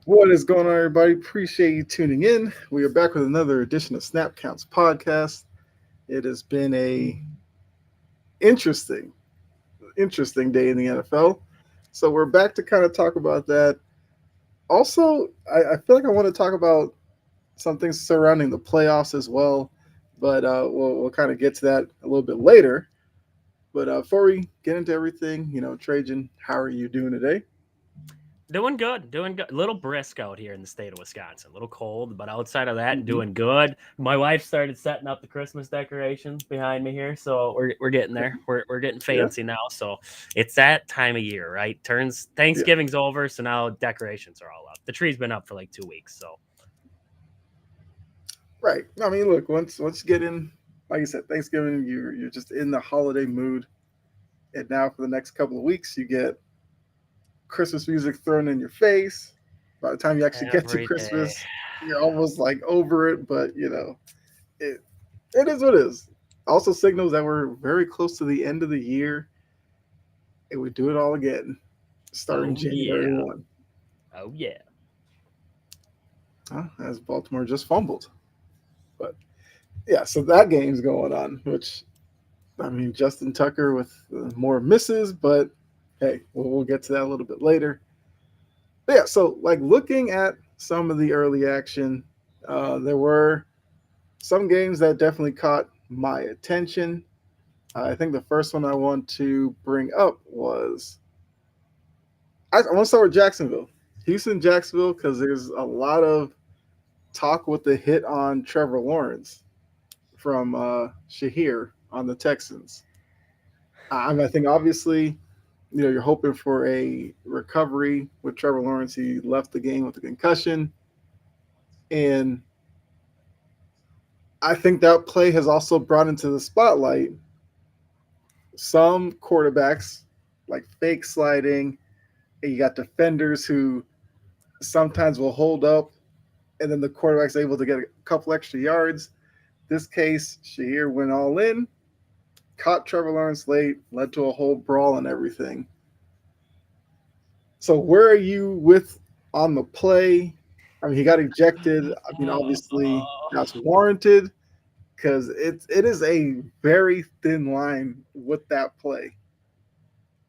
What is going on, everybody? Appreciate you tuning in. We are back with another edition of Snap Counts podcast. It has been a interesting, interesting day in the NFL. So we're back to kind of talk about that. Also, I feel like I want to talk about some things surrounding the playoffs as well, but we'll kind of get to that a little bit later. But before we get into everything, Trajan, how are you doing today? Doing good, doing good. A little brisk out here in the state of Wisconsin. A little cold, but outside of that, Mm-hmm. doing good. My wife started setting up the Christmas decorations behind me here, so we're getting there. We're getting Yeah, fancy now. So it's that time of year, right? Turns yeah, Thanksgiving's over, so now decorations are all up. The tree's been up for like 2 weeks, so right. I mean, look, once you get in, like you said, Thanksgiving, you're just in the holiday mood. And now for the next couple of weeks, you get Christmas music thrown in your face. By the time you actually get to every day. Christmas, you're almost like over it. But it it is what it is. Also signals that we're very close to the end of the year, and we do it all again, starting Oh yeah, January 1. oh yeah. As Baltimore just fumbled. But yeah, so that game's going on, which I mean, Justin Tucker with more misses, but hey, we'll get to that a little bit later. But yeah, so like looking at some of the early action, there were some games that definitely caught my attention. I think the first one I want to bring up was I want to start with Jacksonville, Houston, Jacksonville, because there's a lot of talk with the hit on Trevor Lawrence from Shahir on the Texans. I think obviously, you're hoping for a recovery with Trevor Lawrence. He left the game with a concussion, and I think that play has also brought into the spotlight some quarterbacks like fake sliding. And you got defenders who sometimes will hold up, and then the quarterback's able to get a couple extra yards. This case, Shahir went all in, caught Trevor Lawrence late, led to a whole brawl and everything. So where are you with on the play? I mean, he got ejected. I mean, obviously that's warranted because it is a very thin line with that play.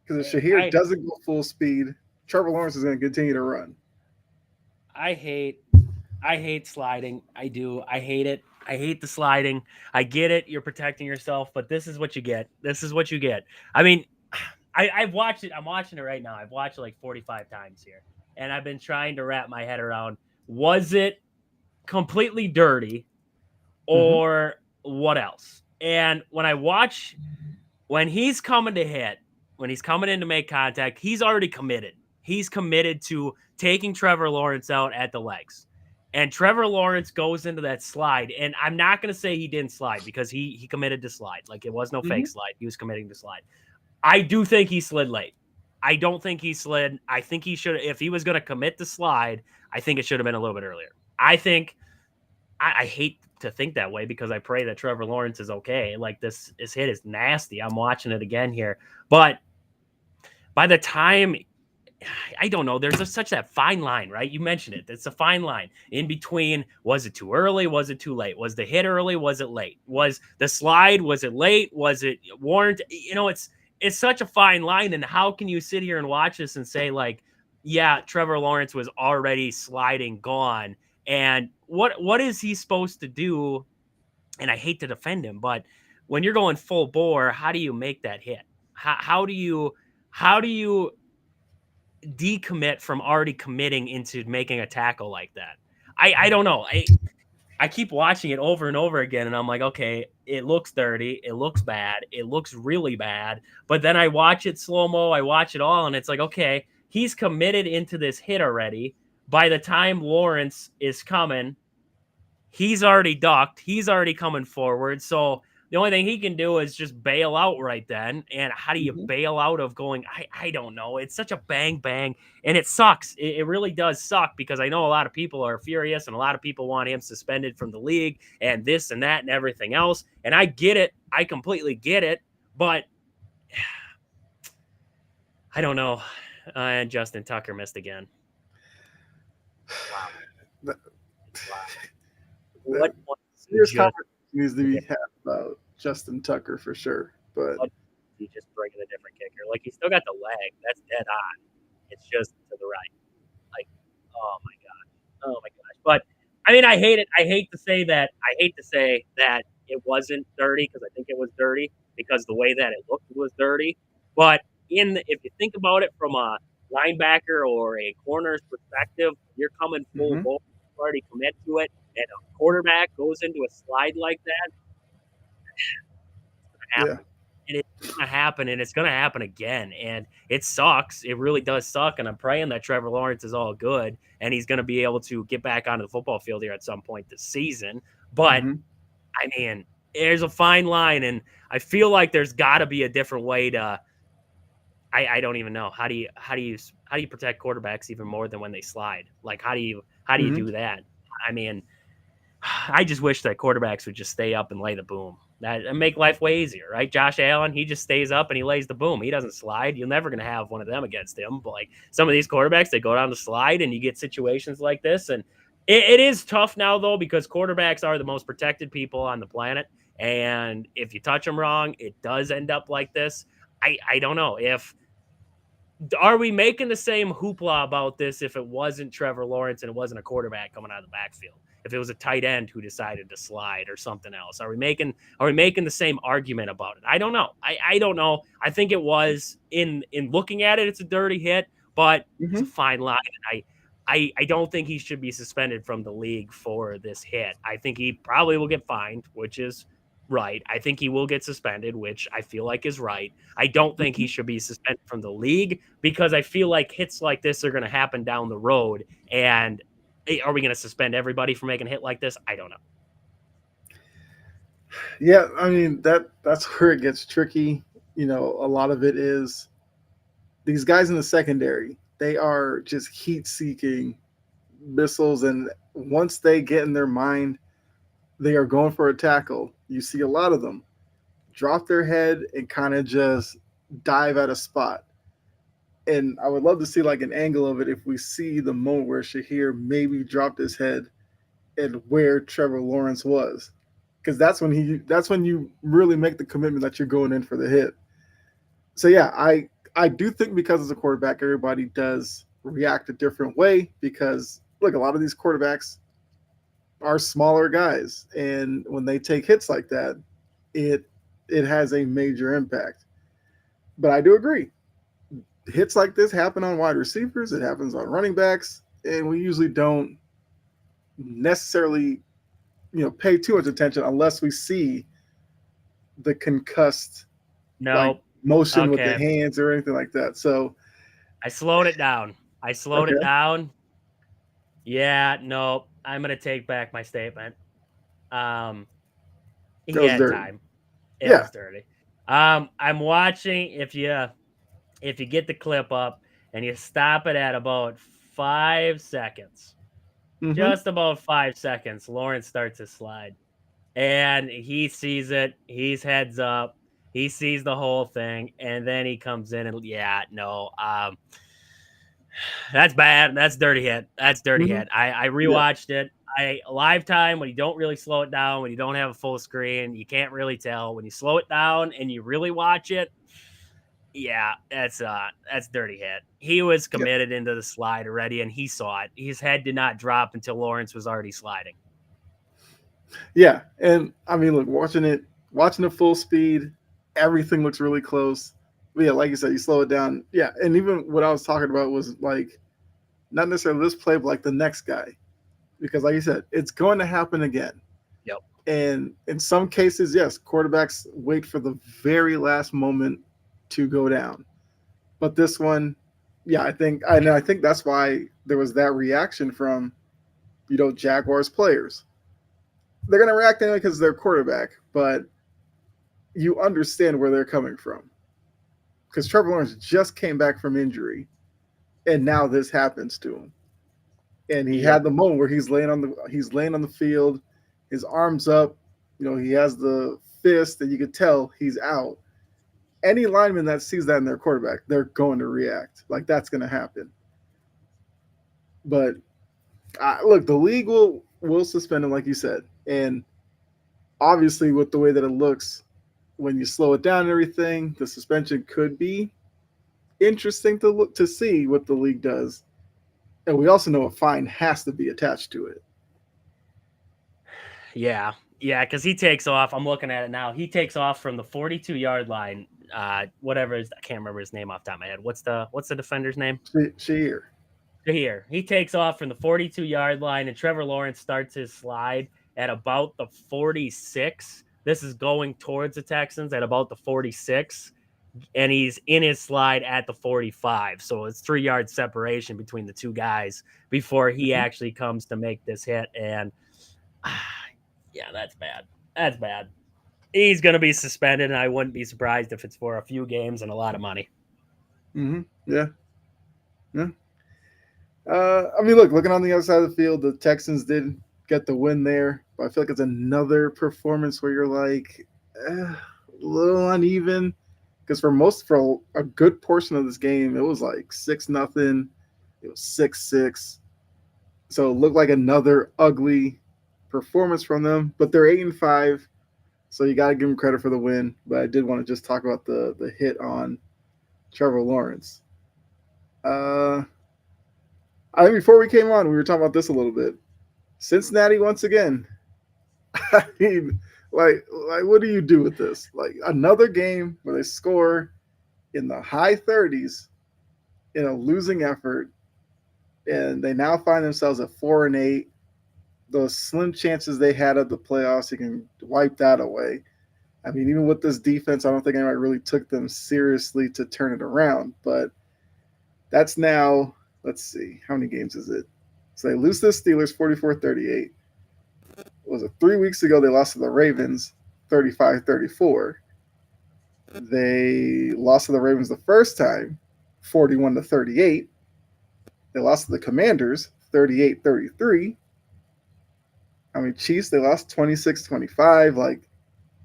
Because if Shahir I doesn't go full speed, Trevor Lawrence is going to continue to run. I hate I hate sliding. I do. I hate it. I hate the sliding. I get it. You're protecting yourself, but this is what you get. This is what you get. I mean, I've watched it. I'm watching it right now. I've watched it like 45 times here. And I've been trying to wrap my head around, was it completely dirty Mm-hmm. or what else? And when he's coming to hit, when he's coming in to make contact, he's already committed. He's committed to taking Trevor Lawrence out at the legs. And Trevor Lawrence goes into that slide. And I'm not going to say he didn't slide because he committed to slide. Like it was no Mm-hmm. fake slide. He was committing to slide. I do think he slid late. I don't think he slid. I think he should, if he was going to commit the slide, I think it should have been a little bit earlier. I think I hate to think that way because I pray that Trevor Lawrence is okay. Like this hit is nasty. I'm watching it again here, but by the time I don't know, there's such that fine line, right? You mentioned it. It's a fine line in between. Was it too early? Was it too late? Was the hit early? Was it late? Was the slide? Was it late? Was it warranted? It's such a fine line. And how can you sit here and watch this and say like, yeah, Trevor Lawrence was already sliding, gone, and what is he supposed to do? And I hate to defend him, but when you're going full bore, how do you make that hit? How do you decommit from already committing into making a tackle like that? I don't know. I keep watching it over and over again, and I'm like, okay, it looks dirty, it looks bad, it looks really bad. But then I watch it slow mo, I watch it all, and it's like, okay, he's committed into this hit already. By the time Lawrence is coming, he's already ducked. He's already coming forward. So the only thing he can do is just bail out right then. And how do you Mhm. bail out of going? I don't know. It's such a bang bang, and it sucks. It really does suck because I know a lot of people are furious and a lot of people want him suspended from the league and this and that and everything else. And I get it. I completely get it. But I don't know. And Justin Tucker missed again. Wow. That, Wow. that What point he serious just conversation needs to be had about Justin Tucker for sure. But what he just bringing a different kicker? Like he's still got the leg. That's dead on. It's just to the right. Like, oh my gosh. Oh my gosh. But I mean, I hate it. I hate to say that. I hate to say that it wasn't dirty because I think it was dirty because the way that it looked was dirty. But if you think about it from a linebacker or a corner's perspective, you're coming full mhm. ball, you already commit to it, and a quarterback goes into a slide like that, it's gonna Yeah. happen. And it's gonna happen, and it's gonna happen again. And it sucks. It really does suck. And I'm praying that Trevor Lawrence is all good and he's gonna be able to get back onto the football field here at some point this season. But Mhm. I mean, there's a fine line, and I feel like there's got to be a different way to. I don't even know how do you protect quarterbacks even more than when they slide. Like how do you Mhm. do that? I mean, I just wish that quarterbacks would just stay up and lay the boom. That make life way easier, right? Josh Allen, he just stays up and he lays the boom. He doesn't slide. You're never gonna have one of them against him. But like some of these quarterbacks, they go down the slide, and you get situations like this. And it is tough now though because quarterbacks are the most protected people on the planet. And if you touch them wrong, it does end up like this. I don't know if are we making the same hoopla about this if it wasn't Trevor Lawrence and it wasn't a quarterback coming out of the backfield? If it was a tight end who decided to slide or something else, are we making the same argument about it? I don't know. I don't know. I think it was in looking at it, it's a dirty hit, but there's a Mhm. fine line. And I don't think he should be suspended from the league for this hit. I think he probably will get fined, which is right. I think he will get suspended, which I feel like is right. I don't think he Mhm. should be suspended from the league because I feel like hits like this are going to happen down the road. And are we going to suspend everybody for making a hit like this? I don't know. Yeah, I mean that's where it gets tricky. A lot of it is these guys in the secondary. They are just heat-seeking missiles, and once they get in their mind, they are going for a tackle. You see a lot of them drop their head and kind of just dive at a spot. And I would love to see like an angle of it if we see the moment where Shahir maybe dropped his head and where Trevor Lawrence was, because that's when you really make the commitment that you're going in for the hit. So yeah, I do think because as a quarterback, everybody does react a different way because look, a lot of these quarterbacks are smaller guys, and when they take hits like that, it it has a major impact. But I do agree, hits like this happen on wide receivers, it happens on running backs, and we usually don't necessarily pay too much attention unless we see the concussed like Nope. motion with the Okay. hands or anything like that. So I slowed it down. I slowed it okay, down. Yeah, nope. I'm going to take back my statement. Um, that he was had dirty. time. It Yeah. was dirty. I'm watching if you get the clip up and you stop it at about 5 seconds, Mm-hmm. just about 5 seconds, Lawrence starts to slide. And he sees it. He's heads up. He sees the whole thing. And then he comes in and, yeah, no, that's bad. That's dirty hit. That's dirty Mm-hmm. hit. I Yeah. rewatched it. Live time when you don't really slow it down, when you don't have a full screen, you can't really tell. When you slow it down and you really watch it, yeah, that's dirty hit. He was Yeah. committed into the slide already, and he saw it. His head did not drop until Lawrence was already sliding. Yeah. And I mean, look, watching it full speed, everything looks really close. But yeah, like you said, you slow it down. Yeah. And even what I was talking about was like not necessarily this play, but like the next guy. Because like you said, it's going to happen again. Yep. And in some cases, yes, quarterbacks wait for the very last moment to go down. But this one, Yeah, I think that's why there was that reaction from Jaguars players. They're gonna react anyway because they're quarterback, but you understand where they're coming from because Trevor Lawrence just came back from injury, and now this happens to him. And he had Yep. the moment where he's laying on the field, his arms up, he has the fist, and you could tell he's out. Any lineman that sees that in their quarterback, they're going to react like that's going to happen. But look, the league will suspend him, like you said, and obviously with the way that it looks, when you slow it down and everything, the suspension could be interesting to look to see what the league does. And we also know a fine has to be attached to it. Yeah. Yeah, because he takes off. I'm looking at it now. He takes off from the 42-yard line. Whatever is, I can't remember his name off the top of my head. What's the defender's name? Sheer. Here. He takes off from the 42-yard line, and Trevor Lawrence starts his slide at about the 46. This is going towards the Texans at about the 46, and he's in his slide at the 45. So it's 3 yard separation between the two guys before he Mm-hmm. actually comes to make this hit. And yeah, that's bad. That's bad. He's going to be suspended, and I wouldn't be surprised if it's for a few games and a lot of money. Mm-hmm. Yeah. Yeah. I mean, look, looking on the other side of the field, the Texans did get the win there, but I feel like it's another performance where you're like a little uneven because for a good portion of this game, it was like 6-0. It was 6-6. So it looked like another ugly performance from them, but they're 8-5. So you got to give them credit for the win. But I did want to just talk about the hit on Trevor Lawrence. Uh, I think before we came on, we were talking about this a little bit. Cincinnati once again. I mean, like, what do you do with this? Like another game where they score in the high 30s in a losing effort, and they now find themselves at 4-8. Those slim chances they had at the playoffs, you can wipe that away. I mean, even with this defense, I don't think anybody really took them seriously to turn it around. But that's now, let's see, how many games is it? So they lose to the Steelers 44-38. Was it 3 weeks ago they lost to the Ravens 35-34? They lost to the Ravens the first time 41-38. They lost to the Commanders 38-33. I mean, Chiefs, they lost 26-25. Like,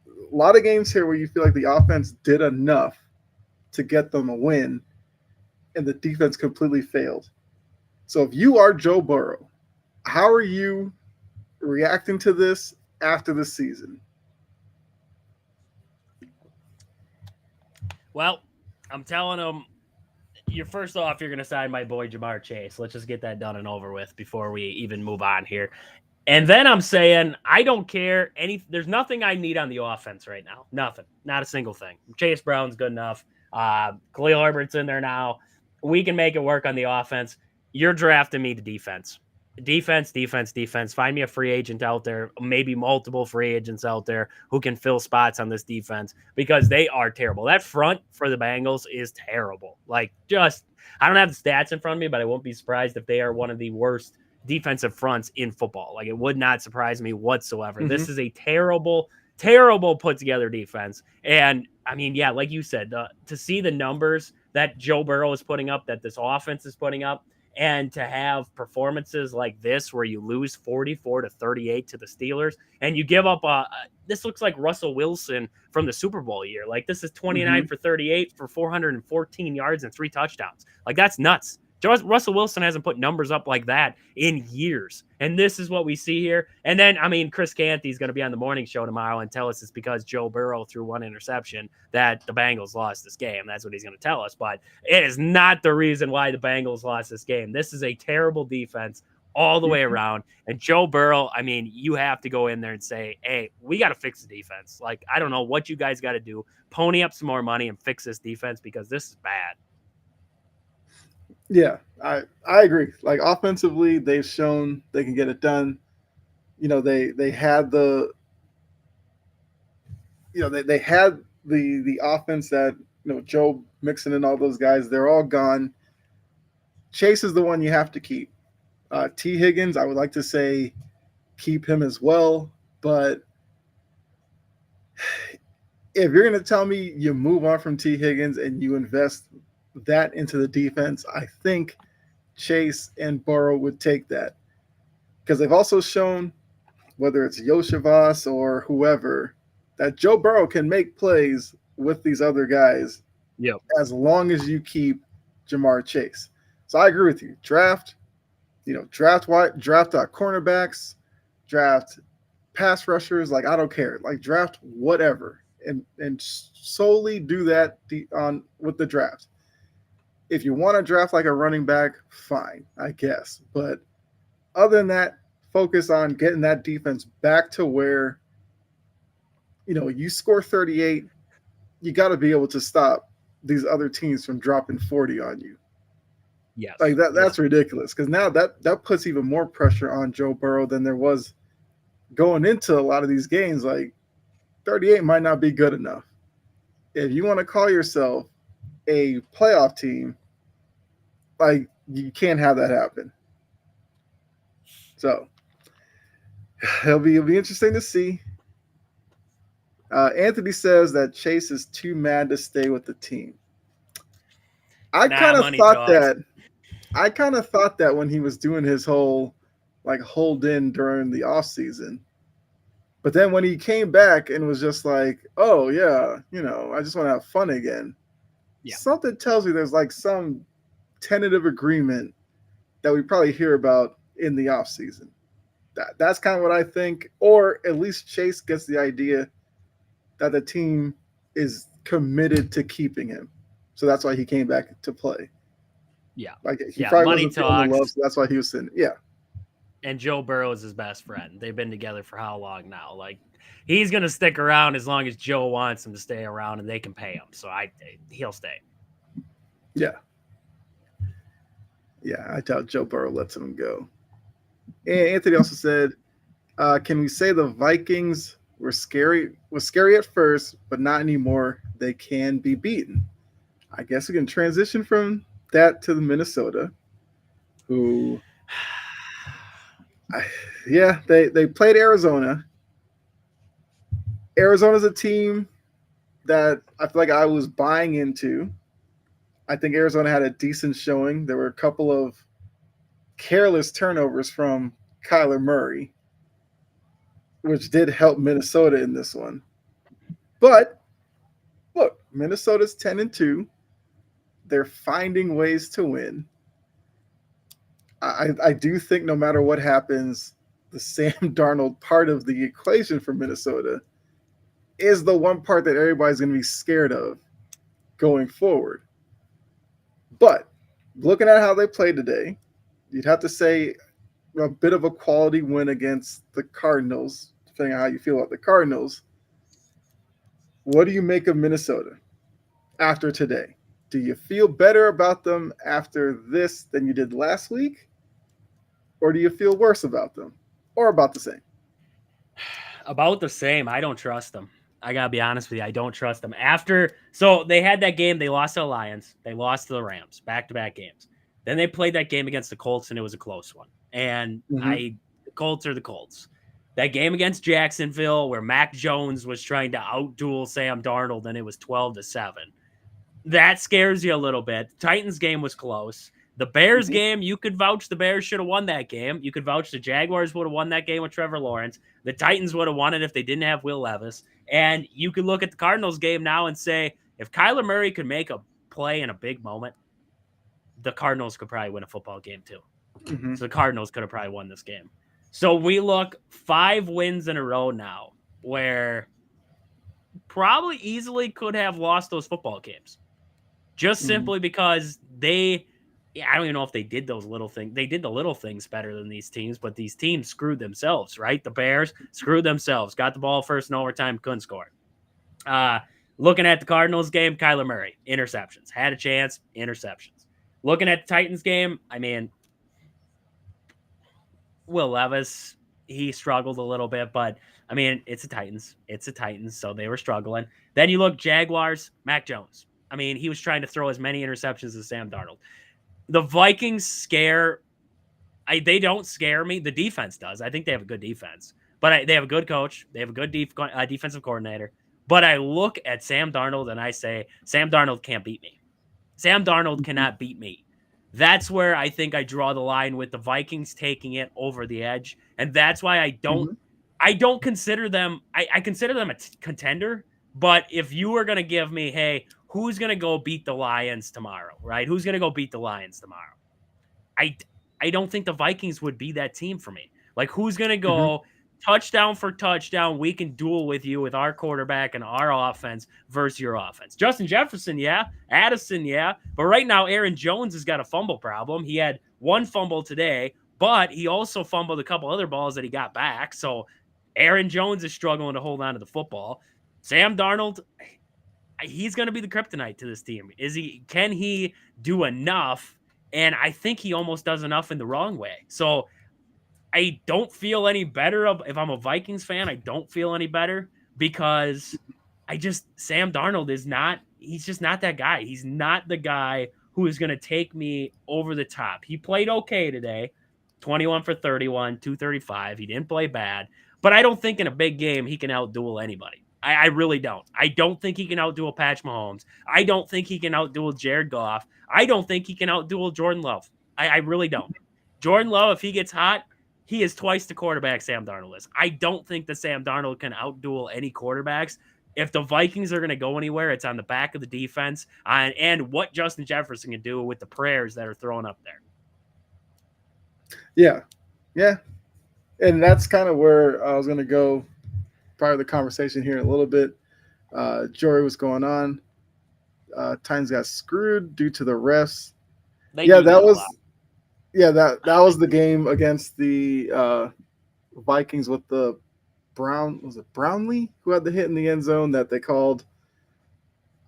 a lot of games here where you feel like the offense did enough to get them a win, and the defense completely failed. So if you are Joe Burrow, how are you reacting to this after the season? Well, I'm telling him, you're first off, you're going to sign my boy Jamar Chase. Let's just get that done and over with before we even move on here. And then I'm saying, I don't care there's nothing I need on the offense right now. Nothing. Not a single thing. Chase Brown's good enough. Khalil Herbert's in there now. We can make it work on the offense. You're drafting me to defense. Defense, defense, defense. Find me a free agent out there, maybe multiple free agents out there who can fill spots on this defense because they are terrible. That front for the Bengals is terrible. Like, just, I don't have the stats in front of me, but I won't be surprised if they are one of the worst defensive fronts in football. Like, it would not surprise me whatsoever. Mm-hmm. This is a terrible, terrible put together defense. And I mean, yeah, like you said, to see the numbers that Joe Burrow is putting up, that this offense is putting up, and to have performances like this where you lose 44-38 to the Steelers and you give up this looks like Russell Wilson from the Super Bowl year. Like, this is 29 Mm-hmm. for 38 for 414 yards and 3 touchdowns. Like, that's nuts. Russell Wilson hasn't put numbers up like that in years. And this is what we see here. And then, I mean, Chris Canty's going to be on the morning show tomorrow and tell us it's because Joe Burrow threw one interception that the Bengals lost this game. That's what he's going to tell us. But it is not the reason why the Bengals lost this game. This is a terrible defense all the way around. And Joe Burrow, I mean, you have to go in there and say, hey, we got to fix the defense. Like, I don't know what you guys got to do. Pony up some more money and fix this defense because this is bad. Yeah, I agree. Like, offensively, they've shown they can get it done. They had they had the offense that Joe Mixon and all those guys. They're all gone. Chase is the one you have to keep. T. Higgins, I would like to say keep him as well, but if you're going to tell me you move on from T. Higgins and you invest that into the defense, I think Chase and Burrow would take that because they've also shown, whether it's Yoshivas or whoever, that Joe Burrow can make plays with these other guys Yep. as long as you keep Jamar Chase. So I agree with you. Draft cornerbacks, draft pass rushers. Like I don't care. Like draft whatever, and solely do that on with the draft. If you want to draft like a running back, fine, I guess. But other than that, focus on getting that defense back to where you score 38. You got to be able to stop these other teams from dropping 40 on you. Yes. Like that's ridiculous because now that puts even more pressure on Joe Burrow than there was going into a lot of these games. Like 38 might not be good enough. If you want to call yourself a playoff team, like you can't have that happen. So it'll be interesting to see. Anthony says that Chase is too mad to stay with the team. I kind of thought talks. that. I kind of thought that when he was doing his whole like hold in during the off season. But then when he came back and was just like, "Oh yeah, I just want to have fun again." Yeah. Something tells me there's like some tentative agreement that we probably hear about in the off season. That's kind of what I think, or at least Chase gets the idea that the team is committed to keeping him, so that's why he came back to play. Yeah. Like he probably money wasn't feeling the love, talks. so that's why he was sitting. Yeah. And Joe Burrow is his best friend. They've been together for how long now? Like he's gonna stick around as long as Joe wants him to stay around, and they can pay him. So he'll stay. Yeah. Yeah, I doubt Joe Burrow lets him go. And Anthony also said, "Can we say the Vikings were scary? Was scary at first, but not anymore. They can be beaten." I guess we can transition from that to the Minnesota, who, they played Arizona. Arizona's a team that I feel like I was buying into. I think Arizona had a decent showing. There were a couple of careless turnovers from Kyler Murray, which did help Minnesota in this one. But look, Minnesota's 10-2. They're finding ways to win. I do think no matter what happens, the Sam Darnold part of the equation for Minnesota is the one part that everybody's going to be scared of going forward. But looking at how they played today, you'd have to say a bit of a quality win against the Cardinals, depending on how you feel about the Cardinals. What do you make of Minnesota after today? Do you feel better about them after this than you did last week? Or do you feel worse about them? Or about the same? About the same. I don't trust them. I gotta be honest with you. I don't trust them. So they had that game. They lost to the Lions. They lost to the Rams. Back-to-back games. Then they played that game against the Colts, and it was a close one. And the Colts are the Colts. That game against Jacksonville, where Mac Jones was trying to outduel Sam Darnold, and it was 12-7. That scares you a little bit. The Titans game was close. The Bears game, you could vouch the Bears should have won that game. You could vouch the Jaguars would have won that game with Trevor Lawrence. The Titans would have won it if they didn't have Will Levis. And you could look at the Cardinals game now and say, if Kyler Murray could make a play in a big moment, the Cardinals could probably win a football game too. Mm-hmm. So the Cardinals could have probably won this game. So we look 5 wins in a row now where probably easily could have lost those football games. Just simply because I don't even know if they did those little things. They did the little things better than these teams, but these teams screwed themselves, right? The Bears screwed themselves, got the ball first in overtime, couldn't score. Looking at the Cardinals game, Kyler Murray, interceptions. Had a chance, interceptions. Looking at the Titans game, I mean, Will Levis, he struggled a little bit, but I mean, it's the Titans. It's the Titans, so they were struggling. Then you look Jaguars, Mac Jones. I mean, he was trying to throw as many interceptions as Sam Darnold. The Vikings scare. They don't scare me. The defense does. I think they have a good defense, but they have a good coach. They have a good defensive coordinator. But I look at Sam Darnold and I say, Sam Darnold can't beat me. Sam Darnold Mhm. cannot beat me. That's where I think I draw the line with the Vikings taking it over the edge, and that's why Mhm. I don't consider them. I consider them a contender. But if you were going to give me, hey, who's going to go beat the Lions tomorrow, right? Who's going to go beat the Lions tomorrow? I I don't think the Vikings would be that team for me. Like, who's going to Mhm. go touchdown for touchdown? We can duel with you with our quarterback and our offense versus your offense. Justin Jefferson, yeah. Addison, yeah. But right now, Aaron Jones has got a fumble problem. He had one fumble today, but he also fumbled a couple other balls that he got back. So Aaron Jones is struggling to hold on to the football. Sam Darnold, he's going to be the kryptonite to this team. Is he? Can he do enough? And I think he almost does enough in the wrong way. So I don't feel any better if I'm a Vikings fan. I don't feel any better because Sam Darnold is not. He's just not that guy. He's not the guy who is going to take me over the top. He played okay today, 21 for 31, 235. He didn't play bad, but I don't think in a big game he can outduel anybody. I really don't. I don't think he can outduel Patch Mahomes. I don't think he can outduel Jared Goff. I don't think he can outduel Jordan Love. I really don't. Jordan Love, if he gets hot, he is twice the quarterback Sam Darnold is. I don't think that Sam Darnold can outduel any quarterbacks. If the Vikings are going to go anywhere, it's on the back of the defense and what Justin Jefferson can do with the prayers that are thrown up there. Yeah, yeah, and that's kind of where I was going to go. Part of the conversation here in a little bit. Jory, what's going on? Titans got screwed due to the refs. They Yeah, do that that a lot. was that was the game against the Vikings with the Brownlee who had the hit in the end zone that they called.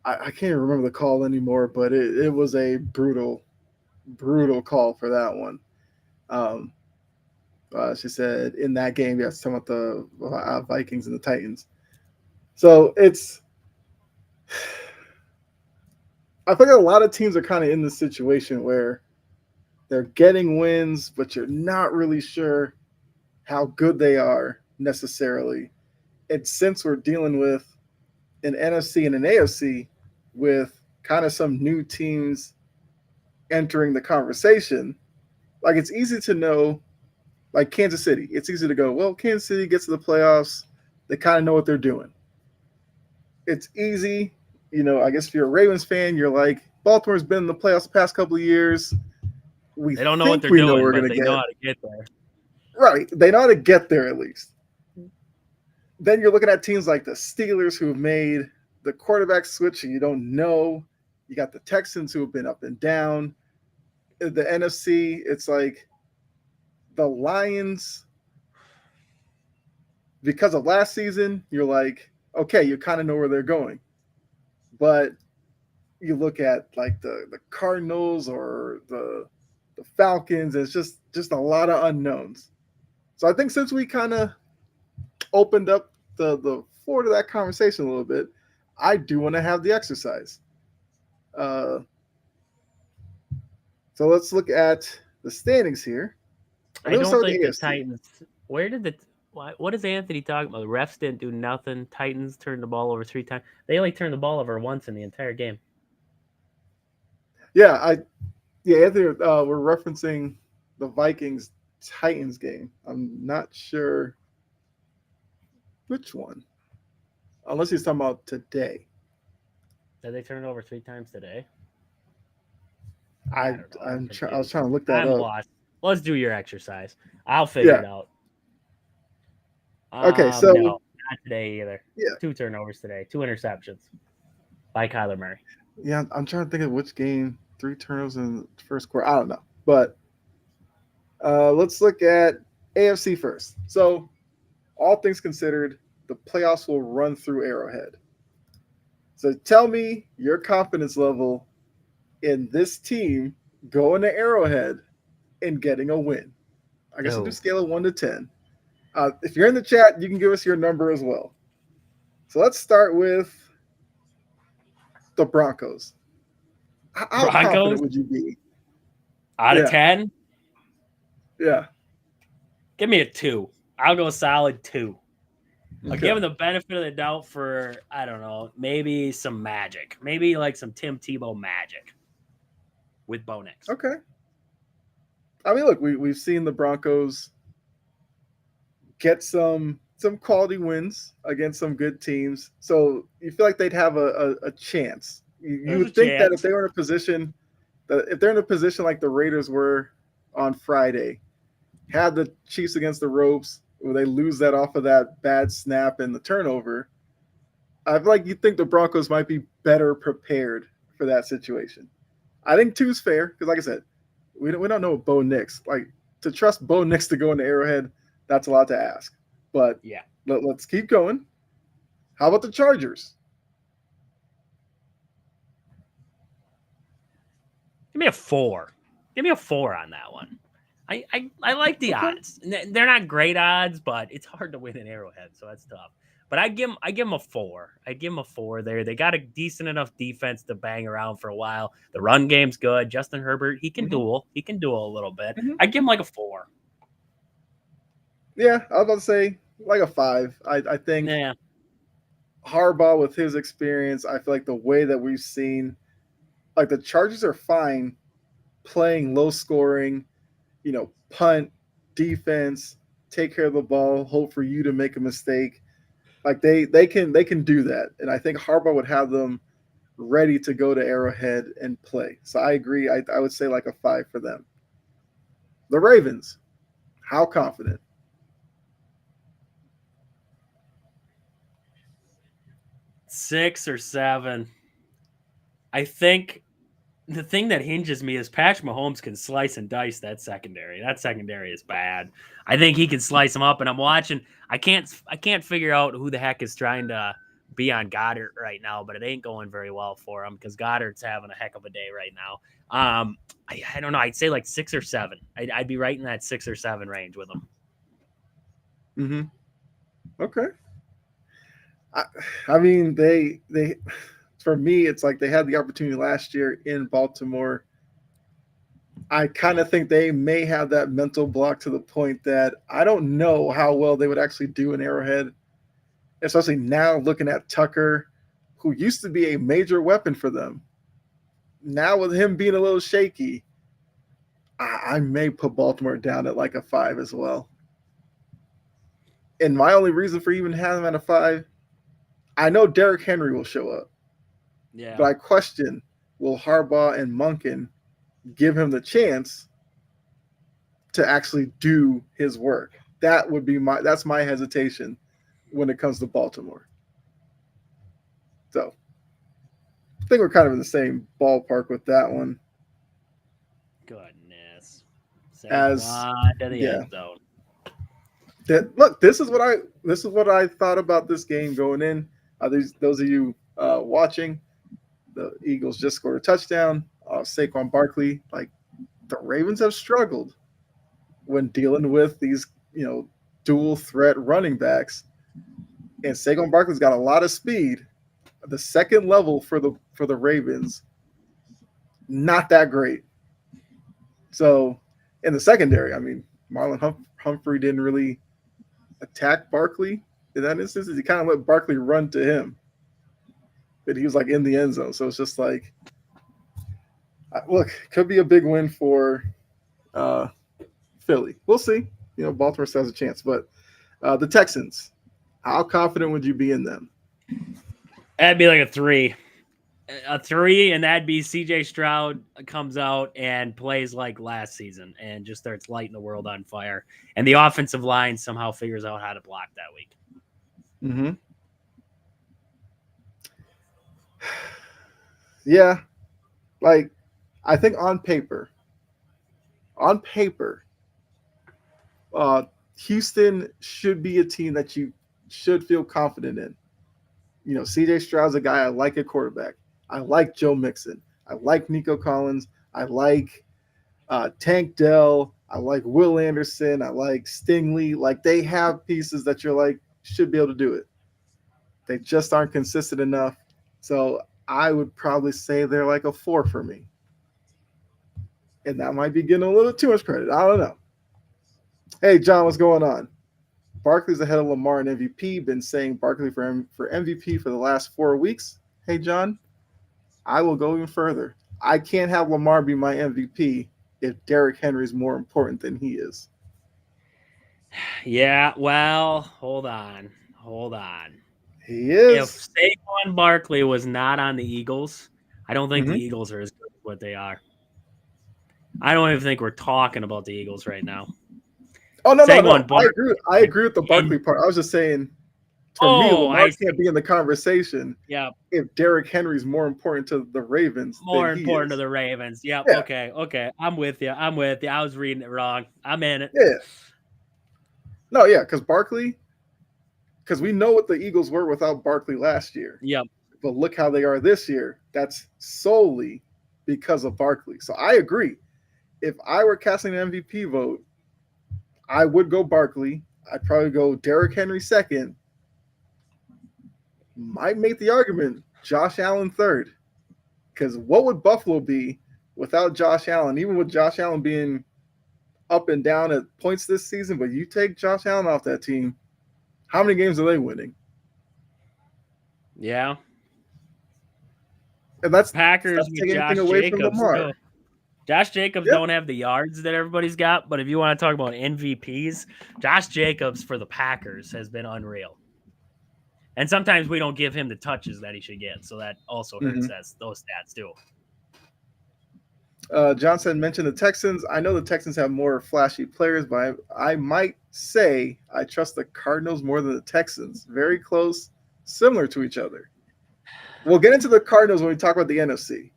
I can't even remember the call anymore, but it was a brutal call for that one. Um, she said in that game, yes, talking about the Vikings and the Titans. So it's I think a lot of teams are kind of in this situation where they're getting wins, but you're not really sure how good they are necessarily. And since we're dealing with an NFC and an AFC with kind of some new teams entering the conversation, like it's easy to know, like Kansas City, it's easy to go, well, Kansas City gets to the playoffs, they kind of know what they're doing. It's easy, I guess if you're a Ravens fan, you're like, Baltimore's been in the playoffs the past couple of years. We They don't know what think they're we know doing, we're but going to they know get. how to get there. Right. They know how to get there at least. Then you're looking at teams like the Steelers who have made the quarterback switch and you don't know. You got the Texans who have been up and down. The NFC, it's like the Lions, because of last season, you're like, okay, you kind of know where they're going. But you look at like the Cardinals or the Falcons, it's just a lot of unknowns. So I think since we kind of opened up the floor to that conversation a little bit, I do want to have the exercise. Uh, so let's look at the standings here. I I think we'll don't start with think the the AFC. Titans. Where did the what is Anthony talking about? The refs didn't do nothing. Titans turned the ball over 3 times. They only turned the ball over once in the entire game. Yeah, Anthony. We're referencing the Vikings Titans game. I'm not sure which one, unless he's talking about today. Did they turn it over 3 times today? I I don't know. I'm I was confused. trying to look that I'm up. lost. Let's do your exercise. I'll figure Yeah. it out. Okay. No, So not today either. yeah, 2 turnovers today. 2 interceptions by Kyler Murray. yeah. I'm trying to think of which game. 3 turnovers in the first quarter. I don't know, but let's look at AFC first. So all things considered, the playoffs will run through Arrowhead. So tell me your confidence level in this team going to Arrowhead and getting a win. I guess we'll do Oh, scale of 1 to 10. If you're in the chat, you can give us your number as well. So let's start with the Broncos. How confident Broncos. would you be? Out of Yeah, 10, yeah. give me a 2. I'll go solid 2. I'll give Okay, him the benefit of the doubt for, I don't know, maybe some magic. Maybe like some Tim Tebow magic with Bo Nix. okay. I mean, look, we've seen the Broncos get some quality wins against some good teams, so you feel like they'd have a chance. You There's a would think that if chance. they were in a position that if they're in a position like the Raiders were on Friday, had the Chiefs against the ropes, where they lose that off of that bad snap and the turnover, I feel like you think the Broncos might be better prepared for that situation. I think two's fair because, like I said, we don't know Bo Nix. Like to trust Bo Nix to go into Arrowhead, that's a lot to ask. But Yeah. let's keep going. How about the Chargers? Give me a 4. Give me a 4 on that one. I like the Okay. odds. They're not great odds, but it's hard to win an Arrowhead, so that's tough. But I give them a 4. I'd give them a 4 there. They got a decent enough defense to bang around for a while. The run game's good. Justin Herbert, he can Mm-hmm. duel. He can duel a little bit. Mm-hmm. I'd give him like a 4. Yeah, I was about to say like a five. I think Yeah. Harbaugh with his experience, I feel like the way that we've seen, like the Chargers are fine playing low scoring, punt, defense, take care of the ball, hope for you to make a mistake. Like they can do that, and I think Harbaugh would have them ready to go to Arrowhead and play. So I agree. I would say like a five for them. The Ravens, how confident? 6 or 7. I think the thing that hinges me is Patrick Mahomes can slice and dice that secondary. That secondary is bad. I think he can slice them up. And I'm watching. I can't figure out who the heck is trying to be on Goddard right now, but it ain't going very well for him because Goddard's having a heck of a day right now. I don't know. I'd say like 6 or 7. I'd be right in that 6 or 7 range with him. Mm-hmm. Okay. I, I mean, they for me, it's like they had the opportunity last year in Baltimore. I kind of think they may have that mental block to the point that I don't know how well they would actually do in Arrowhead, especially now looking at Tucker, who used to be a major weapon for them. Now with him being a little shaky, I may put Baltimore down at like a five as well. And my only reason for even having them at a five, I know Derrick Henry will show up, Yeah. but I question will Harbaugh and Munkin give him the chance to actually do his work. That's my hesitation when it comes to Baltimore. So I think we're kind of in the same ballpark with that one. Goodness. As Saquon to the yeah, end zone. look, this is what I thought about this game going in. Those of you watching, the Eagles just scored a touchdown. Saquon Barkley, like the Ravens have struggled when dealing with these dual threat running backs, and Saquon Barkley's got a lot of speed. The second level for the Ravens, not that great. So in the secondary, I mean, Humphrey didn't really attack Barkley in that instance. He kind of let Barkley run to him, but he was like in the end zone. So it's just like, look, could be a big win for uh, Philly. We'll see. Baltimore still has a chance, but the Texans, how confident would you be in them? That'd be like a 3. A 3, and that'd be CJ Stroud comes out and plays like last season and just starts lighting the world on fire. And the offensive line somehow figures out how to block that week. Mm-hmm. Yeah, like I think on paper, uh, Houston should be a team that you should feel confident in. CJ Stroud's a guy I like at quarterback. I like Joe Mixon. I like Nico Collins. I like Tank Dell. I like Will Anderson. I like Stingley. Like they have pieces that you're like should be able to do it. They just aren't consistent enough. So I would probably say they're like a four for me. And that might be getting a little too much credit. I don't know. Hey, John, what's going on? Barkley's ahead of Lamar in MVP. Been saying Barkley for MVP for the last 4 weeks. Hey, John, I will go even further. I can't have Lamar be my MVP if Derrick Henry is more important than he is. Yeah, well, hold on. Hold on. He If is. Saquon Barkley was not on the Eagles, I don't think the Mm-hmm. Eagles are as good as what they are. I don't even think we're talking about the Eagles right now. Oh no, no, no. Saquon I Barkley. agree. I agree with the And Barkley part. I was just saying, for me, oh, Lamar I see. can't be in the conversation Yeah, if Derrick Henry's more important to the Ravens than more he important to is. the Ravens. Yep. Yeah, Okay. Okay. I'm with you. I'm with you. I was reading it wrong. I'm in it. yeah. No, yeah, because Barkley, because we know what the Eagles were without Barkley last year. Yep. But look how they are this year. That's solely because of Barkley. So I agree. If I were casting an MVP vote, I would go Barkley. I'd probably go Derrick Henry second. Might make the argument Josh Allen third. Because what would Buffalo be without Josh Allen? Even with Josh Allen being up and down at points this season, but you take Josh Allen off that team, how many games are they winning? Yeah. And that's Packers not with taking anything Josh away from Jacobs too. Lamar. Josh Jacobs Yeah. don't have the yards that everybody's got, but if you want to talk about MVPs, Josh Jacobs for the Packers has been unreal. And sometimes we don't give him the touches that he should get, so that also hurts Mm-hmm. those stats too. Johnson mentioned the Texans. I know the Texans have more flashy players, but I might say I trust the Cardinals more than the Texans. Very close, similar to each other. We'll get into the Cardinals when we talk about the NFC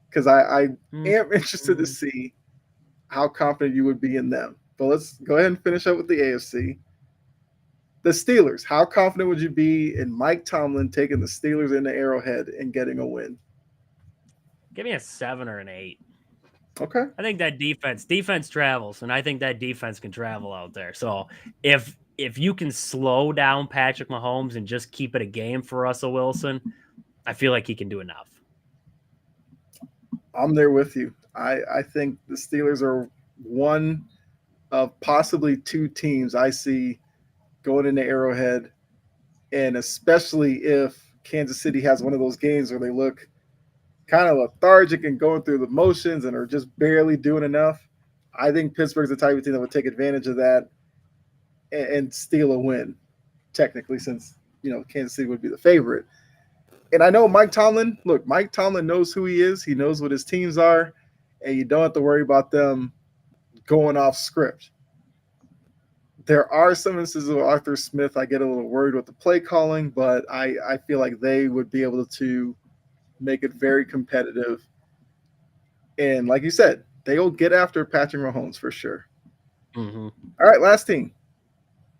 because I am interested to Mm-hmm. see how confident you would be in them. But let's go ahead and finish up with the AFC. The Steelers. How confident would you be in Mike Tomlin taking the Steelers into Arrowhead and getting a win? Give me a 7 or an 8. Okay. I think that defense travels, and I think that defense can travel out there. So if you can slow down Patrick Mahomes and just keep it a game for Russell Wilson, I feel like he can do enough. I'm there with you. I think the Steelers are one of possibly two teams I see going into Arrowhead, and especially if Kansas City has one of those games where they look kind of lethargic and going through the motions and are just barely doing enough. I think Pittsburgh's the type of team that would take advantage of that and steal a win, technically, since Kansas City would be the favorite. And I know Mike Tomlin. Look, Mike Tomlin knows who he is. He knows what his teams are, and you don't have to worry about them going off script. There are some instances with Arthur Smith. I get a little worried with the play calling, but I feel like they would be able to make it very competitive. And like you said, they'll get after Patrick Mahomes for sure. Mm-hmm. All right, last team,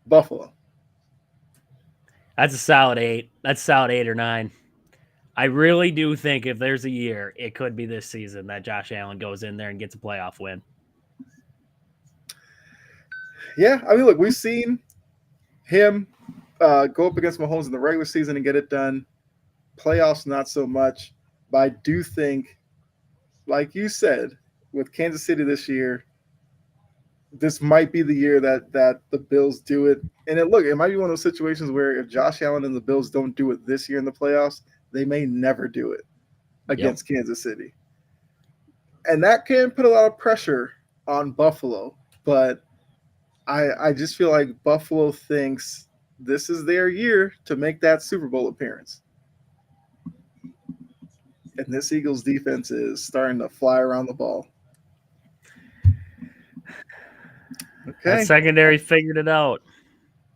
Buffalo. That's a solid 8. That's a solid 8 or 9. I really do think if there's a year, it could be this season that Josh Allen goes in there and gets a playoff win. Yeah, I mean, look, we've seen him go up against Mahomes in the regular season and get it done. Playoffs, not so much. But I do think, like you said, with Kansas City this year, this might be the year that the Bills do it. And it might be one of those situations where if Josh Allen and the Bills don't do it this year in the playoffs, they may never do it against Kansas City. And that can put a lot of pressure on Buffalo. But I just feel like Buffalo thinks this is their year to make that Super Bowl appearance. And this Eagles defense is starting to fly around the ball. That Okay. secondary figured it out.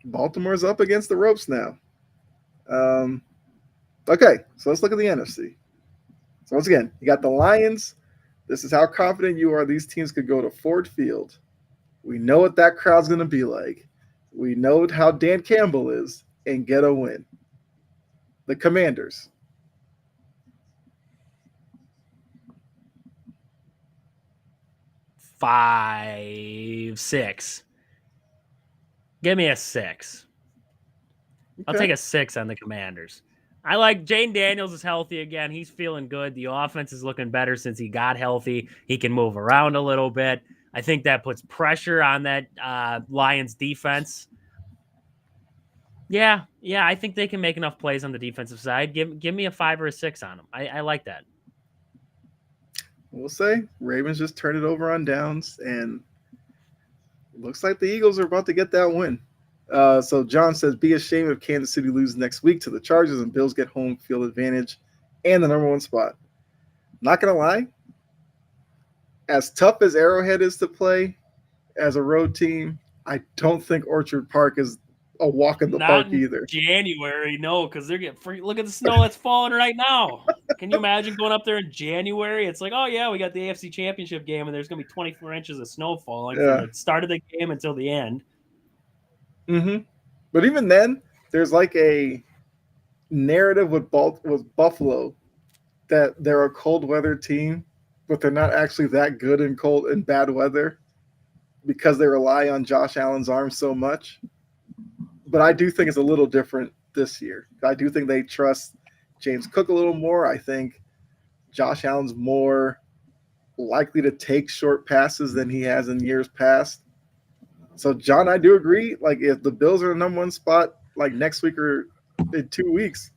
Baltimore's up against the ropes now. Okay, so let's look at the NFC. So once again, you got the Lions. This is how confident you are these teams could go to Ford Field. We know what that crowd's going to be like. We know how Dan Campbell is and get a win. The Commanders. Five, 6. Give me a 6. Okay. I'll take a 6 on the Commanders. I like Jane Daniels is healthy again. He's feeling good. The offense is looking better since he got healthy. He can move around a little bit. I think that puts pressure on that Lions defense. Yeah, I think they can make enough plays on the defensive side. Give me a 5 or a 6 on them. I like that. We'll say Ravens just turn it over on downs, and looks like the Eagles are about to get that win. So John says, "Be ashamed if Kansas City loses next week to the Chargers and Bills get home field advantage and the number one spot." Not gonna lie, as tough as Arrowhead is to play as a road team, I don't think Orchard Park is a walk in the Not park in either. January, no, because they're getting free. Look at the snow that's falling right now. Can you imagine going up there in January? It's like, oh yeah, we got the AFC Championship game, and there's gonna be 24 inches of snow falling from Yeah. the start of the game until the end. Mm-hmm. But even then, there's like a narrative with Buffalo that they're a cold weather team, but they're not actually that good in cold and bad weather because they rely on Josh Allen's arm so much. But I do think it's a little different this year. I do think they trust James Cook a little more. I think Josh Allen's more likely to take short passes than he has in years past. So, John, I do agree. Like, if the Bills are the number one spot, like next week or in 2 weeks,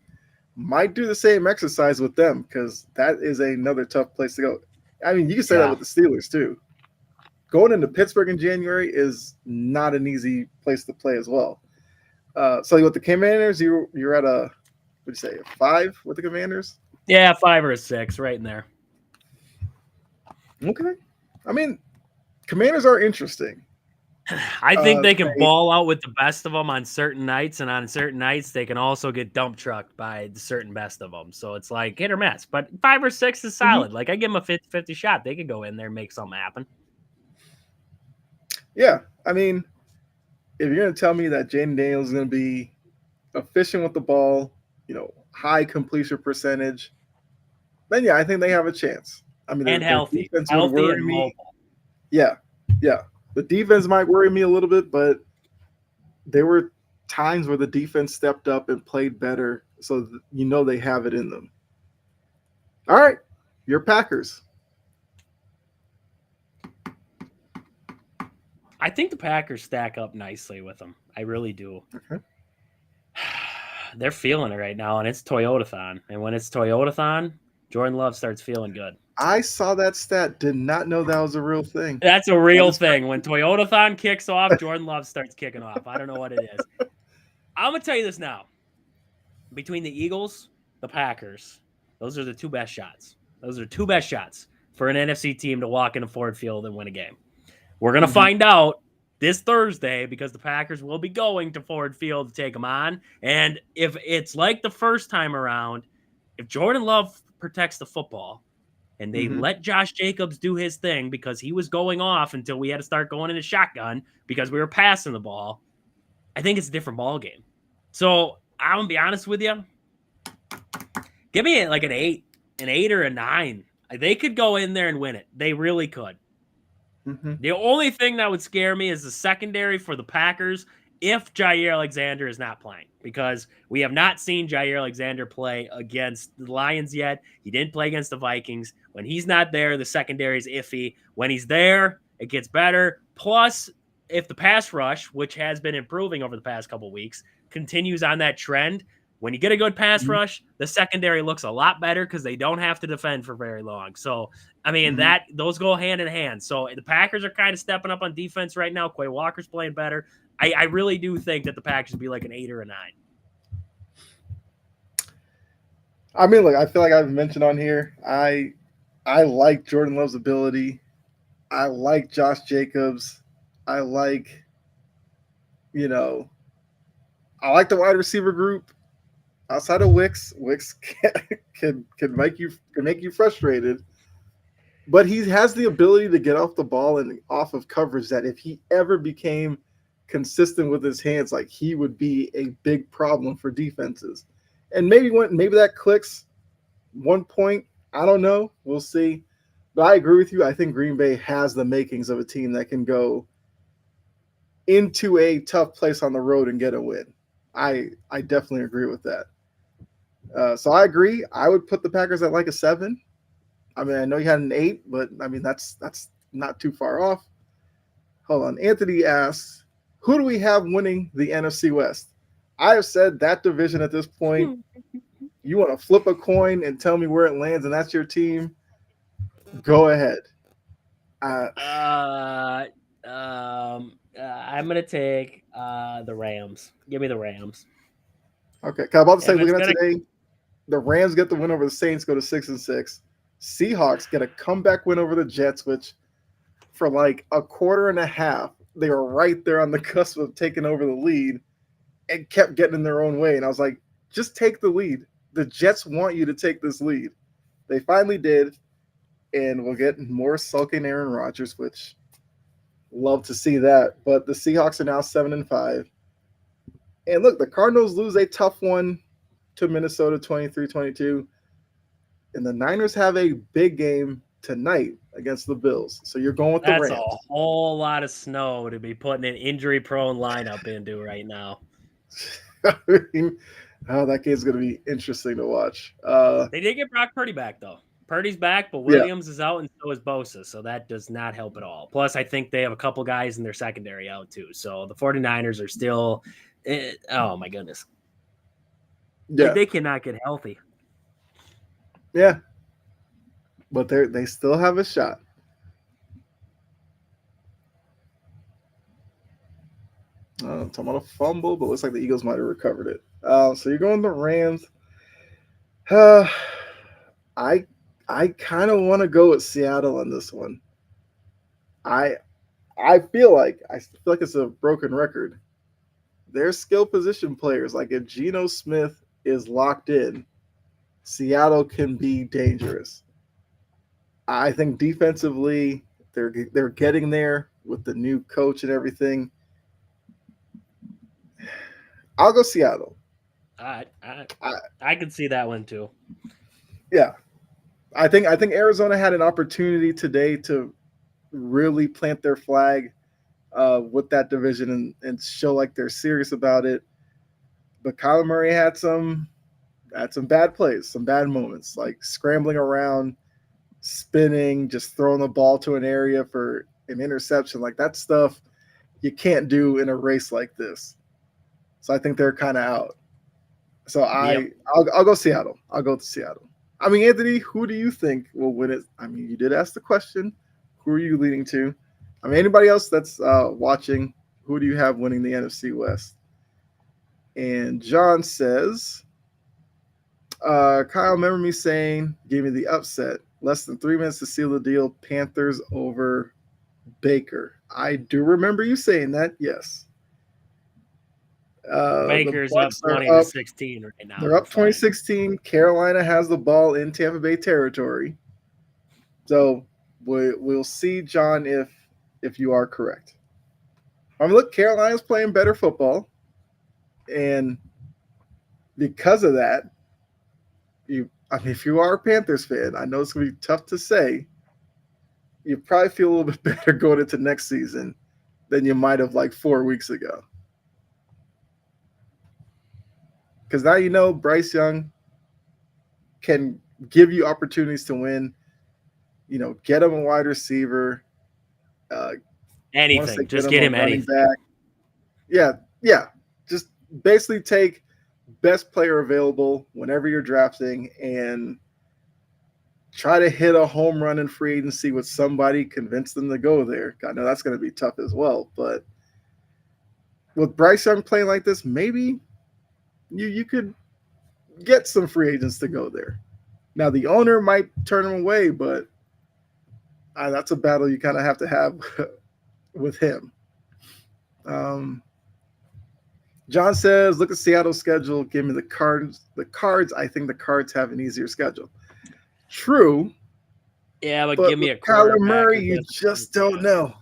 might do the same exercise with them because that is another tough place to go. I mean, you can say that with the Steelers too. Going into Pittsburgh in January is not an easy place to play as well. So with the Commanders, you're at a, what do you say, a 5 with the Commanders? Yeah, 5 or a 6, right in there. Okay. I mean, Commanders are interesting. I think they can ball out with the best of them on certain nights, and on certain nights they can also get dump trucked by the certain best of them. So it's like hit or miss. But 5 or 6 is solid. Like I give them a 50-50 shot. They could go in there and make something happen. Yeah, I mean, if you're going to tell me that Jaden Daniels is going to be efficient with the ball, high completion percentage, then yeah, I think they have a chance. I mean, and healthy, defense would worry and me. mobile. Yeah. The defense might worry me a little bit, but there were times where the defense stepped up and played better, so they have it in them. All right, your Packers. I think the Packers stack up nicely with them. I really do. Okay. They're feeling it right now, and it's Toyotathon. And when it's Toyotathon, Jordan Love starts feeling good. I saw that stat. Did not know that was a real thing. That's a real thing. When Toyotathon kicks off, Jordan Love starts kicking off. I don't know what it is. I'm going to tell you this now. Between the Eagles, the Packers, those are the 2 best shots. Those are 2 best shots for an NFC team to walk into Ford Field and win a game. We're going to find out this Thursday because the Packers will be going to Ford Field to take them on. And if it's like the first time around, if Jordan Love protects the football and they let Josh Jacobs do his thing because he was going off until we had to start going in a shotgun because we were passing the ball, I think it's a different ball game. So I'm going to be honest with you. Give me like an 8 or a 9. They could go in there and win it. They really could. The only thing that would scare me is the secondary for the Packers if Jair Alexander is not playing, because we have not seen Jair Alexander play against the Lions yet. He didn't play against the Vikings. When he's not there, the secondary is iffy. When he's there, it gets better. Plus, if the pass rush, which has been improving over the past couple of weeks, continues on that trend, when you get a good pass rush, the secondary looks a lot better because they don't have to defend for very long. So, I mean, those go hand in hand. So the Packers are kind of stepping up on defense right now. Quay Walker's playing better. I really do think that the Packers would be like an 8 or a 9. I mean, look, I feel like I've mentioned on here, I like Jordan Love's ability. I like Josh Jacobs. I like, I like the wide receiver group. Outside of Wicks can make you frustrated, but he has the ability to get off the ball and off of coverage that if he ever became consistent with his hands, like he would be a big problem for defenses. And maybe that clicks one point, I don't know, we'll see. But I agree with you. I think Green Bay has the makings of a team that can go into a tough place on the road and get a win. I definitely agree with that. So I agree. I would put the Packers at like a 7. I mean, I know you had an 8, but I mean that's not too far off. Hold on. Anthony asks, who do we have winning the NFC West? I have said that division at this point. You want to flip a coin and tell me where it lands, and that's your team? Go ahead. Uh, I'm gonna take the Rams. Give me the Rams. okay. 'Cause I'm about to say, If it's looking at gonna, today, the Rams get the win over the Saints, go to 6-6. Seahawks get a comeback win over the Jets, which for like a quarter and a half, they were right there on the cusp of taking over the lead and kept getting in their own way. And I was like, just take the lead. The Jets want you to take this lead. They finally did, and we'll get more sulking Aaron Rodgers, which love to see that. But the Seahawks are now 7-5. And look, the Cardinals lose a tough one to Minnesota 23-22. And the Niners have a big game tonight against the Bills. So you're going with the that's a Rams. whole lot of snow to be putting an injury-prone lineup into right now. I mean, oh, that game's going to be interesting to watch. They did get Brock Purdy back though. Purdy's back, but Yeah. Williams is out, and so is Bosa. So that does not help at all. Plus, I think they have a couple guys in their secondary out too. So the 49ers are still, oh my goodness. Yeah. They cannot get healthy. Yeah. But they still have a shot. I'm talking about a fumble, but looks like the Eagles might have recovered it. So you're going the Rams. Uh, I I kind of want to go with Seattle on this one. I I feel like it's a broken record. Their skill position players, like if Geno Smith is locked in, Seattle can be dangerous. I think defensively, they're getting there with the new coach and everything. I'll go Seattle. I I, I, I can see that one too. yeah, I think Arizona had an opportunity today to really plant their flag with that division and show like they're serious about it. But Kyler Murray had some bad plays, some bad moments, like scrambling around, spinning, just throwing the ball to an area for an interception. Like that stuff you can't do in a race like this. So I think they're kind of out. So Yep. I'll go Seattle. I'll go to Seattle. I mean, Anthony, who do you think will win it? I mean, you did ask the question. Who are you leading to? I mean, anybody else that's watching, who do you have winning the NFC West? And John says, Kyle, remember me saying, give me the upset. Less than 3 minutes to seal the deal. Panthers over Baker. I do remember you saying that. Yes. The Baker's up Bucks are 20 to up. 16 right now. They're up Fine. 2016. Carolina has the ball in Tampa Bay territory. So we'll see, John, if you are correct. I mean, look, Carolina's playing better football, and because of that, I mean, if you are a Panthers fan, I know it's gonna be tough to say. You probably feel a little bit better going into next season than you might have like 4 weeks ago. Because now you know Bryce Young can give you opportunities to win. You know, get him a wide receiver. I want to say Anything. get Just him get a him running anything. back. Yeah, yeah. Just basically take best player available whenever you're drafting and try to hit a home run in free agency with somebody, convince them to go there. I know that's going to be tough as well, but with Bryce Young playing like this, maybe you could get some free agents to go there. Now the owner might turn him away, but that's a battle you kind of have with him. Um, John says, "Look at Seattle's schedule. Give me the Cards. The Cards. I think the Cards have an easier schedule. True, Yeah, but but give me with a Kyler quarterback Murray, who you gets the just points. don't know."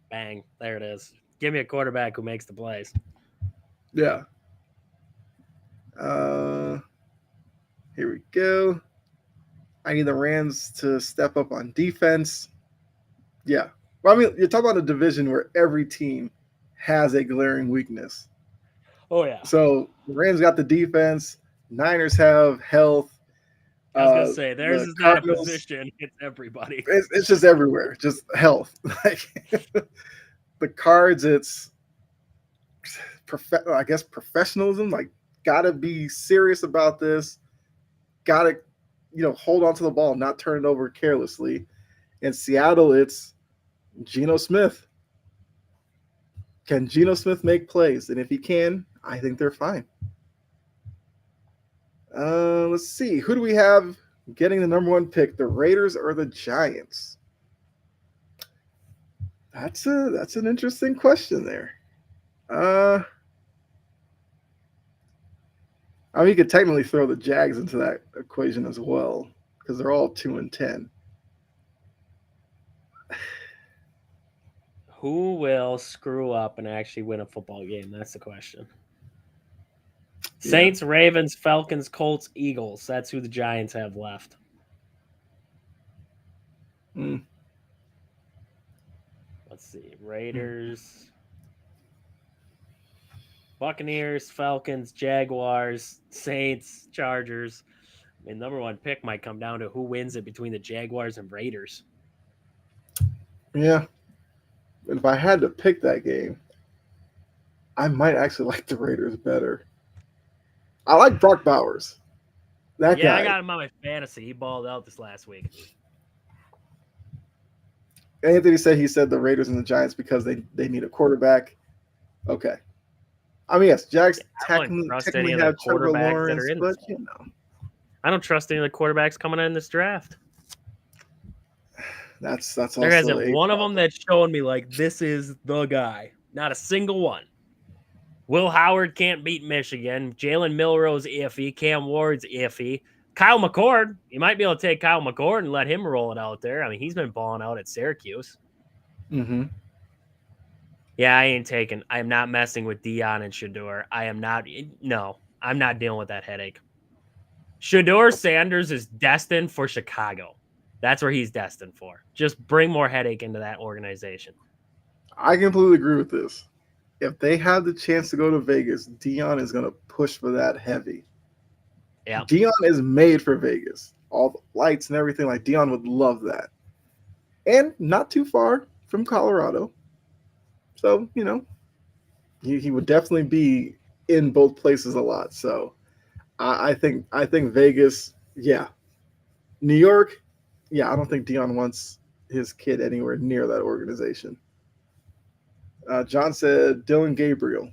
Bang. There it is. Give me a quarterback who makes the plays. Yeah. Uh, Here we go. I need the Rams to step up on defense. Yeah. Well, I mean, you're talking about a division where every team has a glaring weakness. Oh, yeah. So the Rams got the defense. Niners have health. I was gonna say theirs The is not a Cardinals, position; it's everybody. it's just everywhere, just health. Like the Cards, it's I guess professionalism. Like, gotta be serious about this. Gotta, hold on to the ball, not turn it over carelessly. In Seattle, it's Geno Smith. Can Geno Smith make plays? And if he can, I think they're fine. Let's see. Who do we have getting the number one pick? The Raiders or the Giants? That's an interesting question there. I mean, you could technically throw the Jags into that equation as well because they're all 2-10. Who will screw up and actually win a football game? That's the question. Yeah. Saints, Ravens, Falcons, Colts, Eagles. That's who the Giants have left. Mm. Let's see. Raiders, Buccaneers, Falcons, Jaguars, Saints, Chargers. I mean, number one pick might come down to who wins it between the Jaguars and Raiders. Yeah. If I had to pick that game, I might actually like the Raiders better. I like Brock Bowers. That Yeah, guy. I got him on my fantasy. He balled out this last week. Anthony said he said the Raiders and the Giants because they need a quarterback. Okay. I mean, yes, Jags I don't trust any technically of the have Trevor quarterbacks that Lawrence, are in but this. I don't trust any of the quarterbacks coming in this draft. that's also There hasn't a one of problem. them that's showing me like this is the guy. Not a single one. Will Howard can't beat Michigan. Jalen Milroe's iffy. Cam Ward's iffy. Kyle McCord, you might be able to take Kyle McCord and let him roll it out there. I mean, he's been balling out at Syracuse. Mm-hmm. Yeah, I am not messing with Dion and Shador. I'm not dealing with that headache. Shador Sanders is destined for Chicago. That's where he's destined for. Just bring more headache into that organization. I completely agree with this. If they have the chance to go to Vegas, Dion is going to push for that heavy. Yeah. Dion is made for Vegas. All the lights and everything. Like, Dion would love that. And not too far from Colorado. So, he would definitely be in both places a lot. So I think Vegas, yeah. New York, yeah, I don't think Dion wants his kid anywhere near that organization. John said Dylan Gabriel.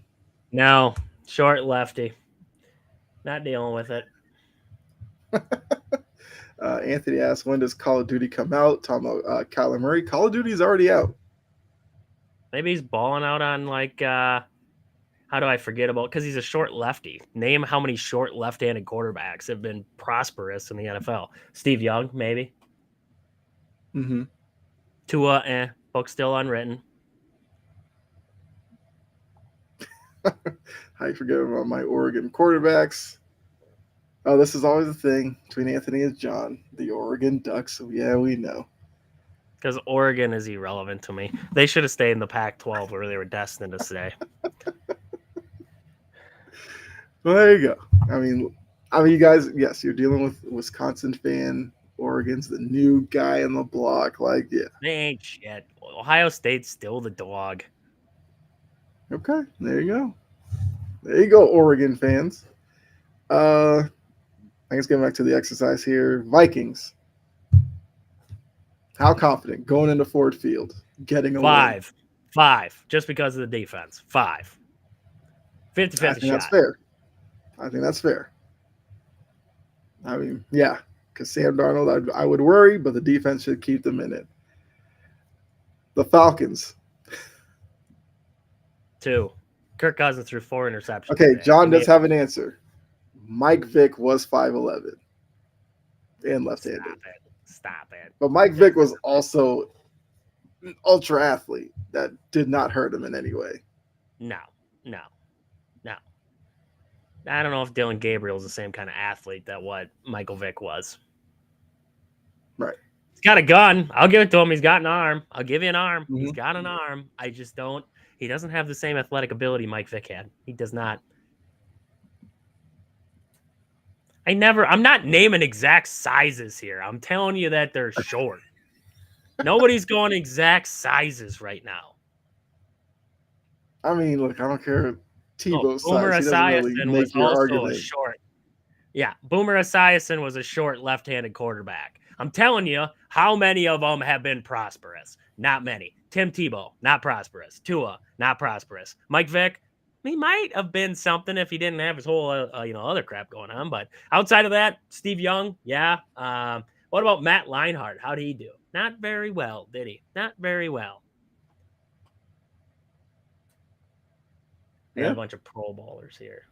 No, short lefty. Not dealing with it. Anthony asked, when does Call of Duty come out? Talking about Kyler Murray. Call of Duty is already out. Maybe he's balling out on like how do I forget about because he's a short lefty. Name how many short left-handed quarterbacks have been prosperous in the NFL. Steve Young, maybe. Mm-hmm. Tua, book still unwritten. How you forget about my Oregon quarterbacks? Oh, this is always a thing between Anthony and John. The Oregon Ducks. Yeah, we know. Because Oregon is irrelevant to me. They should have stayed in the Pac-12 where they were destined to stay. Well, there you go. I mean, you guys, yes, you're dealing with Wisconsin fan. Oregon's the new guy on the block. Like, yeah. They ain't shit. Ohio State's still the dog. Okay, there you go. There you go, Oregon fans. I guess getting back to the exercise here. Vikings. How confident going into Ford Field, getting a win? 5. Just because of the defense. 5. 50-50 I think shot. that's fair. I think that's fair. I mean, yeah, because Sam Darnold, I would worry, but the defense should keep them in it. The Falcons. 2. Kirk Cousins threw 4 interceptions. Okay, today. John does have an answer. Mike Vick was 5'11" and left-handed. Stop it. But Mike Vick was also an ultra athlete that did not hurt him in any way. No. I don't know if Dylan Gabriel's the same kind of athlete that what Michael Vick was. Right. He's got a gun. I'll give it to him. He's got an arm. I'll give you an arm. Mm-hmm. He's got an arm. I just don't. He doesn't have the same athletic ability Mike Vick had. He does not. I'm not naming exact sizes here. I'm telling you that they're short. Nobody's going exact sizes right now. I mean, look, I don't care Oh, Tebow's Boomer size. He doesn't really Esiason was make your also a argument. short. Yeah, Boomer Esiason was a short left-handed quarterback. I'm telling you, how many of them have been prosperous? Not many. Tim Tebow, not prosperous. Tua, not prosperous. Mike Vick, he might have been something if he didn't have his whole other crap going on. But outside of that, Steve Young, yeah. What about Matt Leinart? How'd he do? Not very well, did he? Not very well. I got Yeah. a bunch of Pro Bowlers here.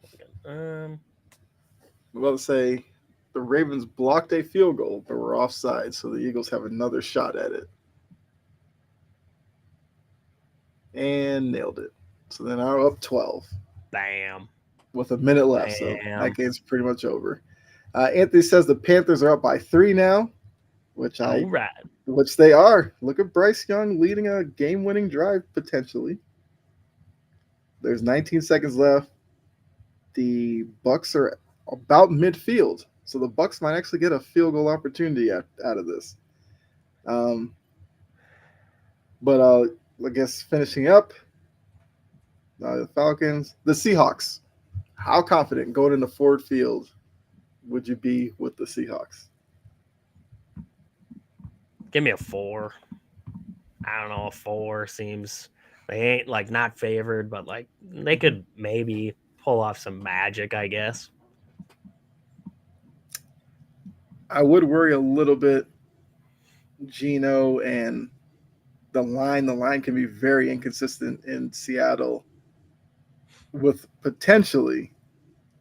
I'm about to say the Ravens blocked a field goal, but were offside, so the Eagles have another shot at it. And nailed it. So then I'm up 12 Bam. with a minute left. So Bam. that game's pretty much over. Anthony says the Panthers are up by 3 now, which All right. which they are. Look at Bryce Young leading a game-winning drive potentially. There's 19 seconds left. The Bucks are about midfield, so the Bucks might actually get a field goal opportunity out of this. But I guess finishing up, the Falcons, the Seahawks. How confident going into Ford Field would you be with the Seahawks? Give me a 4. I don't know. A 4 seems they ain't like not favored, but like they could maybe pull off some magic, I guess. I would worry a little bit, Geno, and the line. The line can be very inconsistent in Seattle with potentially,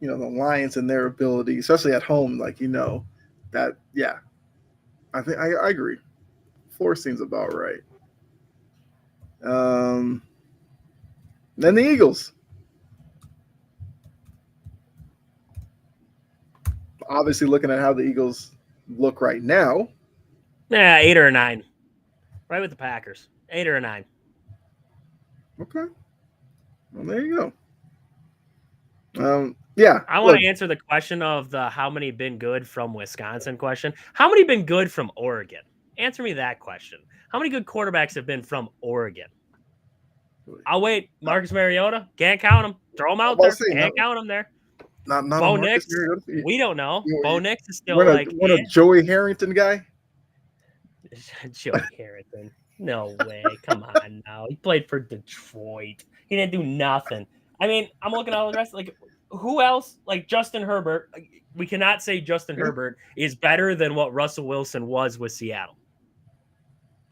the Lions and their ability, especially at home, that, yeah. I think I agree. 4 seems about right. Then the Eagles. Obviously, looking at how the Eagles look right now. Yeah, 8 or a 9. Right with the Packers. 8 or a 9. Okay. Well, there you go. Yeah. I want to answer the question of the how many been good from Wisconsin question. How many been good from Oregon? Answer me that question. How many good quarterbacks have been from Oregon? I'll wait. Marcus Mariota? Can't count him. Throw him out there. Can't count him there. Not Bo Nix? We don't know. Bo Nix is still one of Joey Harrington guy? Joey Harrington. No way. Come on now. He played for Detroit. He didn't do nothing. I mean, I'm looking at all the rest. Like, who else? Like Justin Herbert. We cannot say Justin Herbert is better than what Russell Wilson was with Seattle.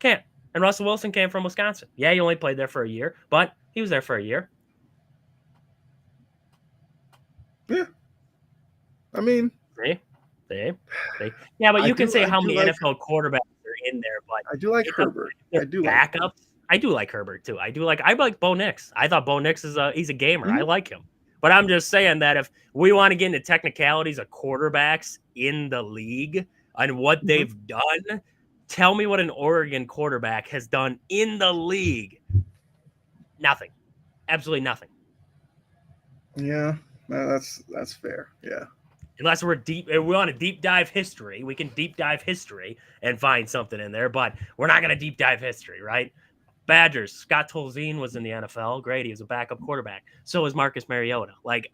Can't. And Russell Wilson came from Wisconsin. Yeah, he only played there for a year, but he was there for a year. Yeah. I mean, yeah, but you can say how many NFL quarterbacks are in there, but I do like Herbert. I do backups. Like I do like Herbert too. I like Bo Nix. I thought Bo Nix he's a gamer. Mm-hmm. I like him. But I'm just saying that if we want to get into technicalities of quarterbacks in the league and what they've done, tell me what an Oregon quarterback has done in the league. Nothing. Absolutely nothing. Yeah, that's fair. Yeah. Unless we want to deep dive history, we can deep dive history and find something in there, but we're not going to deep dive history, right? Badgers, Scott Tolzien was in the NFL. Great. He was a backup quarterback. So was Marcus Mariota. Like,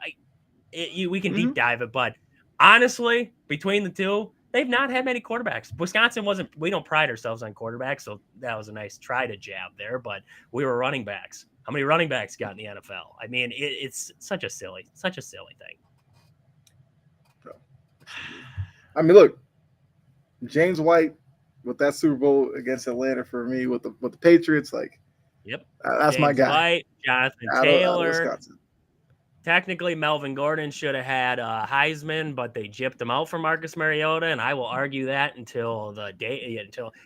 we can deep dive it, but honestly, between the two, they've not had many quarterbacks. Wisconsin we don't pride ourselves on quarterbacks, so that was a nice try to jab there, but we were running backs. How many running backs got in the NFL? I mean, it's such a silly thing. I mean, look, James White with that Super Bowl against Atlanta for me with the Patriots, like, yep, that's James my guy. White, Jonathan Taylor. Technically, Melvin Gordon should have had Heisman, but they gypped him out for Marcus Mariota, and I will argue that until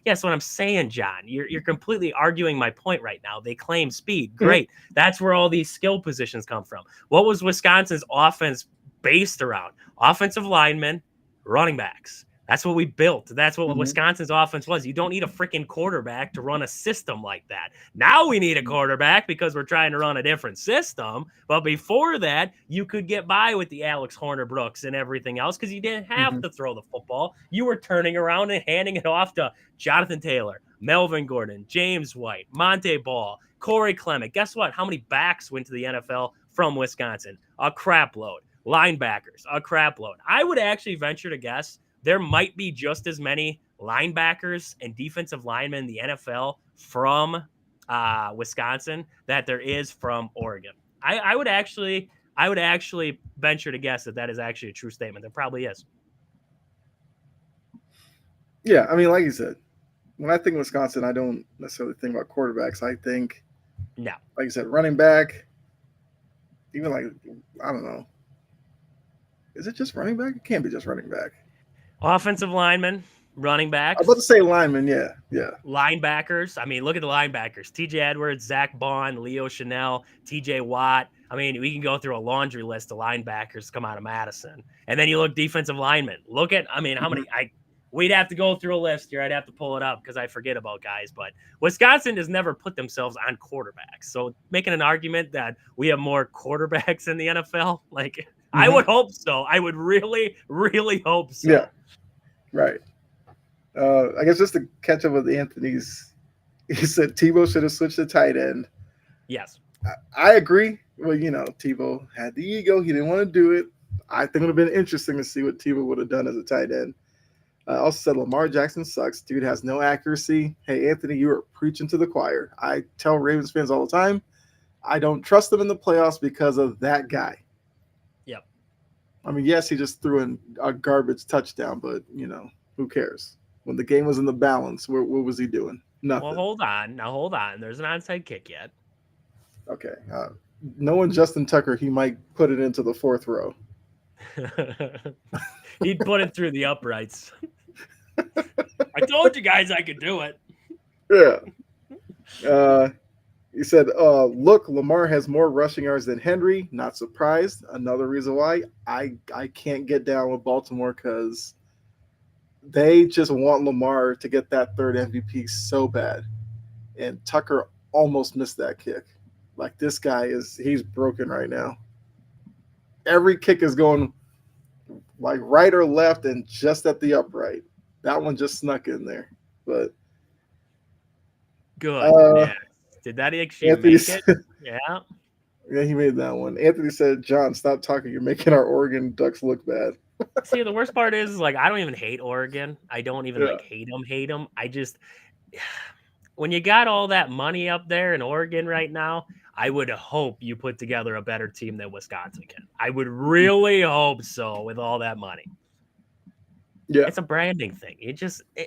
yes, what I'm saying, John. You're completely arguing my point right now. They claim speed. Great. That's where all these skill positions come from. What was Wisconsin's offense based around? Offensive linemen, running backs. That's what we built. That's what Mhm. Wisconsin's offense was. You don't need a freaking quarterback to run a system like that. Now we need a quarterback because we're trying to run a different system. But before that, you could get by with the Alex Horner Brooks and everything else because you didn't have Mhm. to throw the football. You were turning around and handing it off to Jonathan Taylor, Melvin Gordon, James White, Monte Ball, Corey Clement. Guess what? How many backs went to the NFL from Wisconsin? A crap load. Linebackers, a crap load. I would actually venture to guess there might be just as many linebackers and defensive linemen in the NFL from Wisconsin that there is from Oregon. I would actually venture to guess that is actually a true statement. There probably is. Yeah, I mean, like you said, when I think Wisconsin, I don't necessarily think about quarterbacks. I think, No. like you said, running back. Even like, I don't know. Is it just running back? It can't be just running back. Offensive linemen, running I was about to backs, say lineman. Yeah, yeah. linebackers. I mean, look at the linebackers: T.J. Edwards, Zach Bond, Leo Chanel, T.J. Watt. I mean, we can go through a laundry list of linebackers come out of Madison, and then you look defensive linemen. Look at, I mean, how many? We'd have to go through a list here. I'd have to pull it up because I forget about guys. But Wisconsin has never put themselves on quarterbacks. So making an argument that we have more quarterbacks in the NFL, like I Mm-hmm. would hope so. I would really, really hope so. Yeah, right. I guess just to catch up with Anthony's, he said Tebow should have switched to tight end. Yes. I agree. Well, Tebow had the ego. He didn't want to do it. I think it would have been interesting to see what Tebow would have done as a tight end. I also said Lamar Jackson sucks. Dude has no accuracy. Hey, Anthony, you are preaching to the choir. I tell Ravens fans all the time, I don't trust them in the playoffs because of that guy. Yep. I mean, yes, he just threw in a garbage touchdown, but, who cares? When the game was in the balance, what was he doing? Nothing. Well, hold on. Now, hold on. There's an onside kick yet. Okay. Knowing Justin Tucker, he might put it into the fourth row. He'd put it through the uprights. I told you guys I could do it. Yeah. He said, look, Lamar has more rushing yards than Henry. Not surprised. Another reason why I can't get down with Baltimore because they just want Lamar to get that third MVP so bad. And Tucker almost missed that kick. Like, this guy he's broken right now. Every kick is going like right or left and just at the upright. That one just snuck in there. But good. Yeah. Did that actually Anthony make it? Yeah. Yeah, he made that one. Anthony said, John, stop talking. You're making our Oregon Ducks look bad. See, the worst part is like I don't even hate Oregon. I don't even Yeah. hate them. I just when you got all that money up there in Oregon right now, I would hope you put together a better team than Wisconsin can. I would really hope so with all that money. Yeah. It's a branding thing.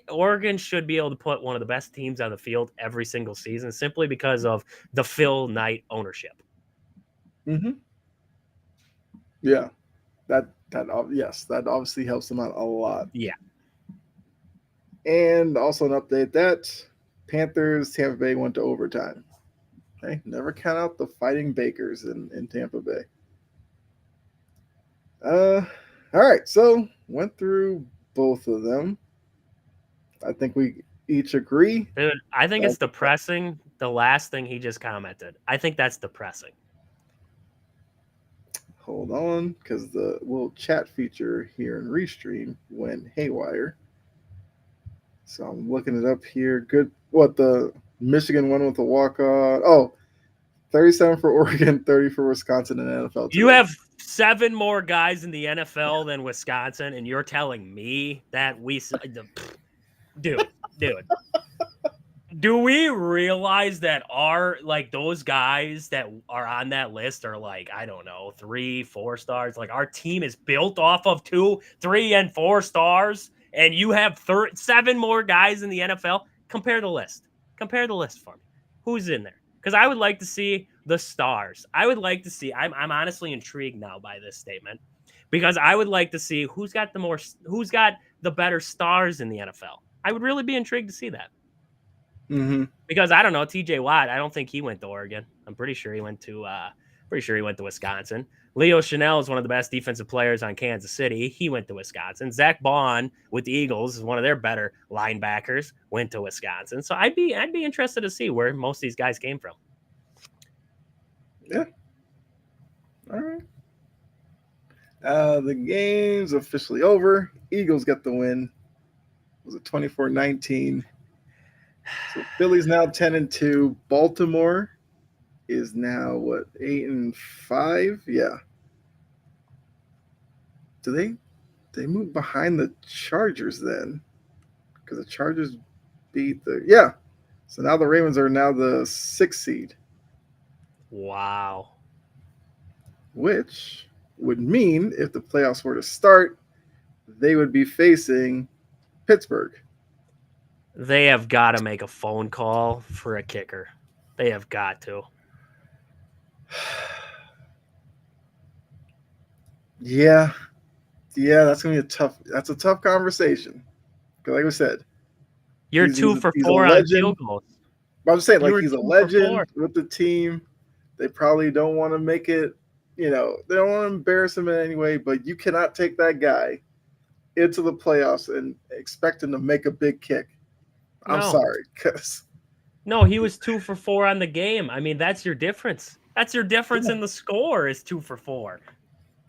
Oregon should be able to put one of the best teams on the field every single season simply because of the Phil Knight ownership. Mm-hmm. Yeah. That obviously helps them out a lot. Yeah. And also an update that Panthers Tampa Bay went to overtime. Okay, never count out the Fighting Bakers in Tampa Bay. All right, so went through both of them. I think we each agree. Dude, I think it's depressing. The last thing he just commented. I think that's depressing. Hold on, because the little chat feature here in Restream went haywire. So I'm looking it up here. Good. What, the Michigan one with the walk-on? Oh, 37 for Oregon, 30 for Wisconsin in NFL today. You have 7 more guys in the NFL than Wisconsin, and you're telling me that dude. Do we realize that those guys that are on that list are like, I don't know, 3, 4 stars? Like our team is built off of 2, 3, and 4 stars, and you have 7 more guys in the NFL. Compare the list for me. Who's in there? Because I would like to see the stars. I would like to see. I'm honestly intrigued now by this statement because I would like to see who's got the better stars in the NFL. I would really be intrigued to see that. Mm-hmm. Because I don't know, T.J. Watt, I don't think he went to Oregon. I'm pretty sure he went to Pretty sure he went to Wisconsin. Leo Chanel is one of the best defensive players on Kansas City. He went to Wisconsin. Zach Bond with the Eagles is one of their better linebackers. Went to Wisconsin. So I'd be interested to see where most of these guys came from. Yeah. All right. The game's officially over. Eagles get the win. It was a 24-19. So Philly's now 10-2. Baltimore is now what, 8-5? Yeah. Do they move behind the Chargers then? Because the Chargers beat the So now the Ravens are now the 6th seed, Wow. which would mean if the playoffs were to start, they would be facing Pittsburgh. They have got to make a phone call for a kicker. They have got to. Yeah, that's gonna be That's a tough conversation. Because, like I said, You're two for he's a four on legend. field goals. But I'm just saying, You like, were he's a 2 for legend 4. with the team. They probably don't want to make it. They don't want to embarrass him in any way. But you cannot take that guy into the playoffs and expect him to make a big kick. I'm No. sorry, because No, he was 2 for 4 on the game. I mean, that's your difference. That's your difference in the score is 2 for 4.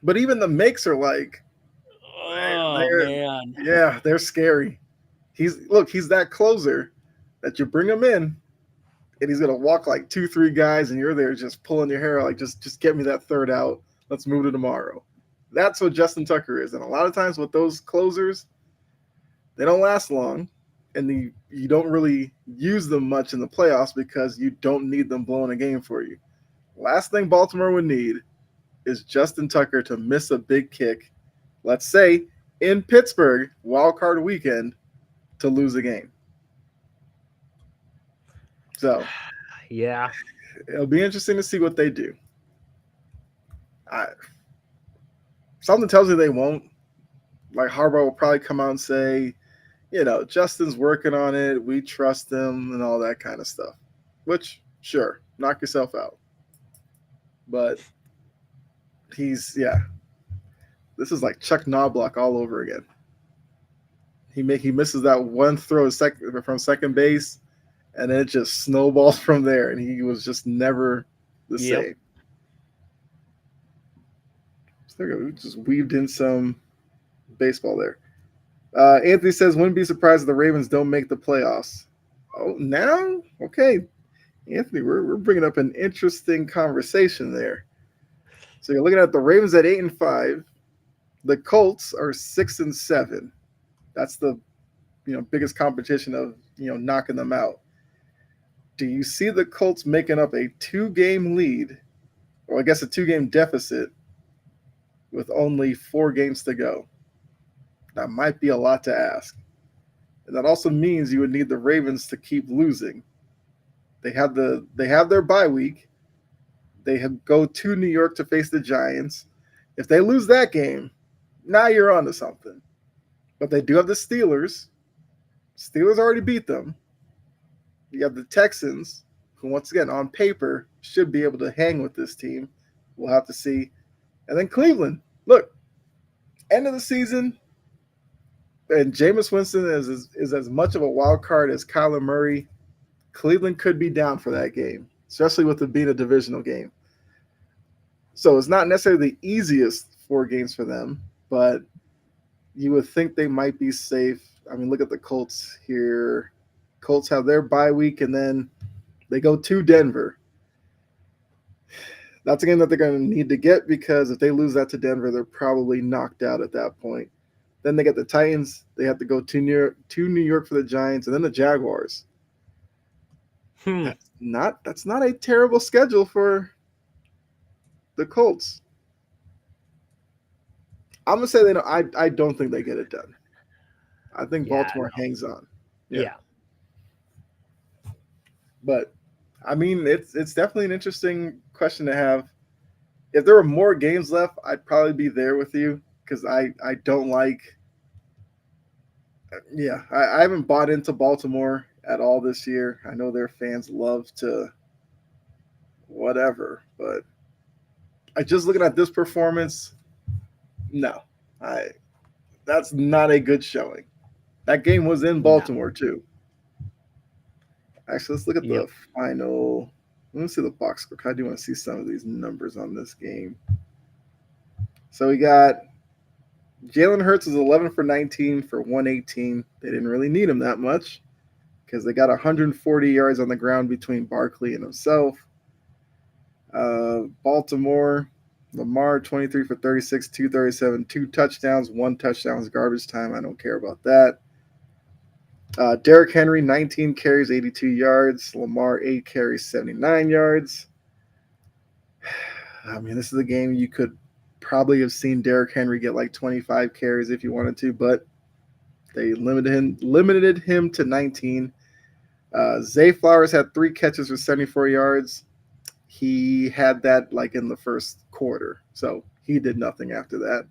but even the makes are like, Oh man. they're scary. He's that closer that you bring him in, and he's gonna walk like 2-3 guys, and you're there just pulling your hair out, like just get me that third out. Let's move to tomorrow. That's what Justin Tucker is, and a lot of times with those closers, they don't last long, and you don't really use them much in the playoffs because you don't need them blowing a game for you. Last thing Baltimore would need is Justin Tucker to miss a big kick, let's say in Pittsburgh, wild card weekend, to lose a game. So, yeah, it'll be interesting to see what they do. Something tells me they won't. Like, Harbaugh will probably come out and say, Justin's working on it. We trust him and all that kind of stuff. Which, sure, knock yourself out. But this is like Chuck Knobloch all over again. He misses that one throw from second base, and then it just snowballs from there, and he was just never the same. So there we just weaved in some baseball there. Anthony says, wouldn't be surprised if the Ravens don't make the playoffs. Oh, now? Okay. Anthony, we're bringing up an interesting conversation there. So you're looking at the Ravens at 8-5. The Colts are 6-7. That's the biggest competition of knocking them out. Do you see the Colts making up a 2-game lead, or I guess a 2-game deficit, with only 4 games to go? That might be a lot to ask. And that also means you would need the Ravens to keep losing. They have their bye week. They go to New York to face the Giants. If they lose that game, now you're onto something. But they do have the Steelers. Steelers already beat them. You have the Texans, who once again on paper should be able to hang with this team. We'll have to see. And then Cleveland. Look, end of the season, and Jameis Winston is as much of a wild card as Kyler Murray. Cleveland could be down for that game, especially with it being a divisional game. So it's not necessarily the easiest 4 games for them, but you would think they might be safe. I mean, look at the Colts here. Colts have their bye week, and then they go to Denver. That's a game that they're going to need to get, because if they lose that to Denver, they're probably knocked out at that point. Then they get the Titans. They have to go to New York for the Giants, and then the Jaguars. That's not a terrible schedule for the Colts. I'm gonna say they don't. I don't think they get it done. I think Baltimore hangs on. Yeah. But I mean, it's definitely an interesting question to have. If there were more games left, I'd probably be there with you, because I don't like. Yeah, I haven't bought into Baltimore at all this year. I know their fans love to whatever, but I just looking at this performance, no, I that's not a good showing. That game was in No. Baltimore too. Actually, let's look at Yep. the final. Let me see the box score. I do want to see some of these numbers on this game. So we got Jalen Hurts is 11 for 19 for 118. They didn't really need him that much because they got 140 yards on the ground between Barkley and himself. Baltimore, Lamar 23 for 36, 237, two touchdowns, one touchdown was garbage time. I don't care about that. Derrick Henry 19 carries, 82 yards. Lamar 8 carries, 79 yards. I mean, this is a game you could probably have seen Derrick Henry get like 25 carries if you wanted to, but they limited him to 19. Zay Flowers had 3 catches for 74 yards. He had that like in the first quarter, so he did nothing after that.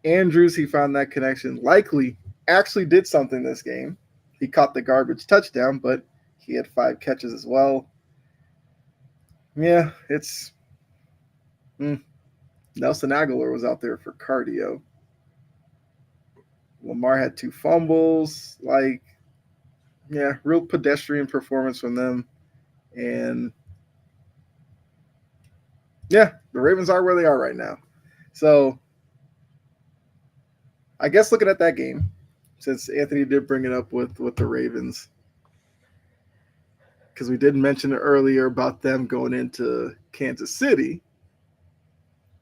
Andrews, he found that connection. Likely actually did something this game. He caught the garbage touchdown, but he had 5 catches as well. Yeah, it's Nelson Aguilar was out there for cardio. Lamar had 2 fumbles. Like, yeah, real pedestrian performance from them. And yeah, the Ravens are where they are right now. So I guess looking at that game, since Anthony did bring it up with the Ravens, because we did mention it earlier about them going into Kansas City.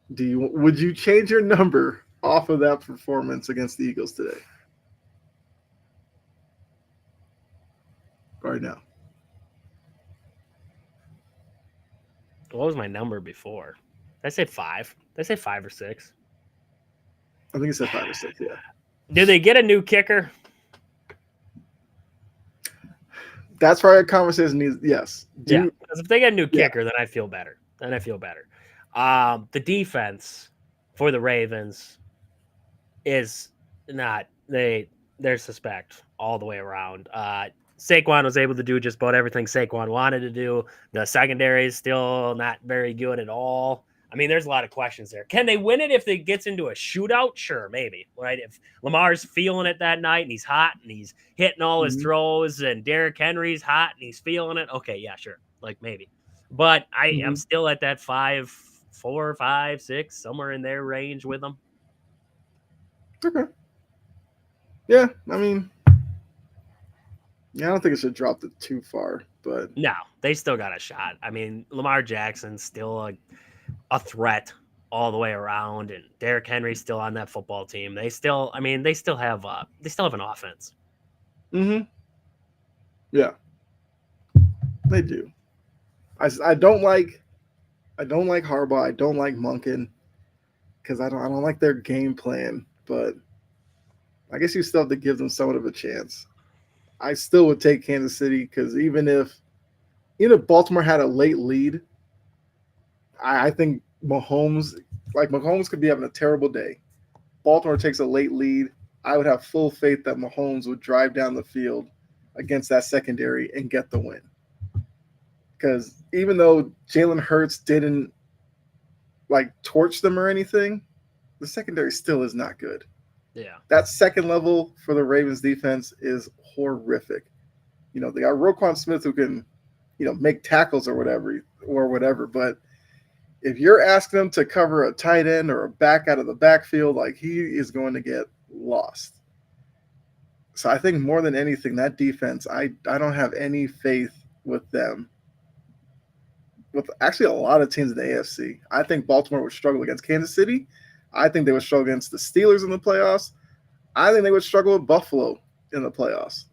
Would you change your number off of that performance against the Eagles today? Right now. What was my number before? Did I say 5? Did I say 5 or 6? I think it said 5 or 6, yeah. Did they get a new kicker? That's why our conversation needs yes. Yeah, because if they get a new Yeah. kicker, then I feel better. The defense for the Ravens is not they're suspect all the way around. Saquon was able to do just about everything Saquon wanted to do. The secondary is still not very good at all. I mean, there's a lot of questions there. Can they win it if it gets into a shootout? Sure, maybe. Right? If Lamar's feeling it that night and he's hot and he's hitting all his Mhm. throws and Derrick Henry's hot and he's feeling it, okay, yeah, sure. Like maybe. But I am Mhm. still at that 5, 4, 5, 6, somewhere in their range with them. Okay. Yeah, I mean, yeah, I don't think it should drop it too far, but No, they still got a shot. I mean, Lamar Jackson's still a threat all the way around, and Derrick Henry's still on that football team. They still have an offense. yeah, they do. I don't like Harbaugh. I don't like Monken because I don't like their game plan. But I guess you still have to give them somewhat of a chance. I still would take Kansas City because even if Baltimore had a late lead, I think Mahomes could be having a terrible day. Baltimore takes a late lead. I would have full faith that Mahomes would drive down the field against that secondary and get the win. Because even though Jalen Hurts didn't like torch them or anything, the secondary still is not good. Yeah. That second level for the Ravens defense is horrific. They got Roquan Smith who can, make tackles or whatever. But if you're asking them to cover a tight end or a back out of the backfield, like he is going to get lost. So I think more than anything, that defense, I don't have any faith with them. With actually a lot of teams in the AFC, I think Baltimore would struggle against Kansas City. I think they would struggle against the Steelers in the playoffs. I think they would struggle with Buffalo in the playoffs.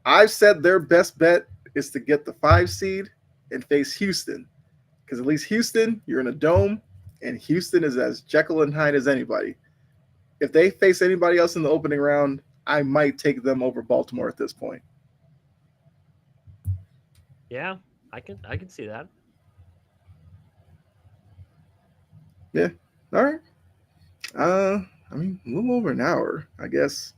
I've said their best bet is to get the 5 seed and face Houston. Because at least Houston, you're in a dome, and Houston is as Jekyll and Hyde as anybody. If they face anybody else in the opening round, I might take them over Baltimore at this point. Yeah, I can see that. Yeah. All right. I mean, a little over an hour, I guess.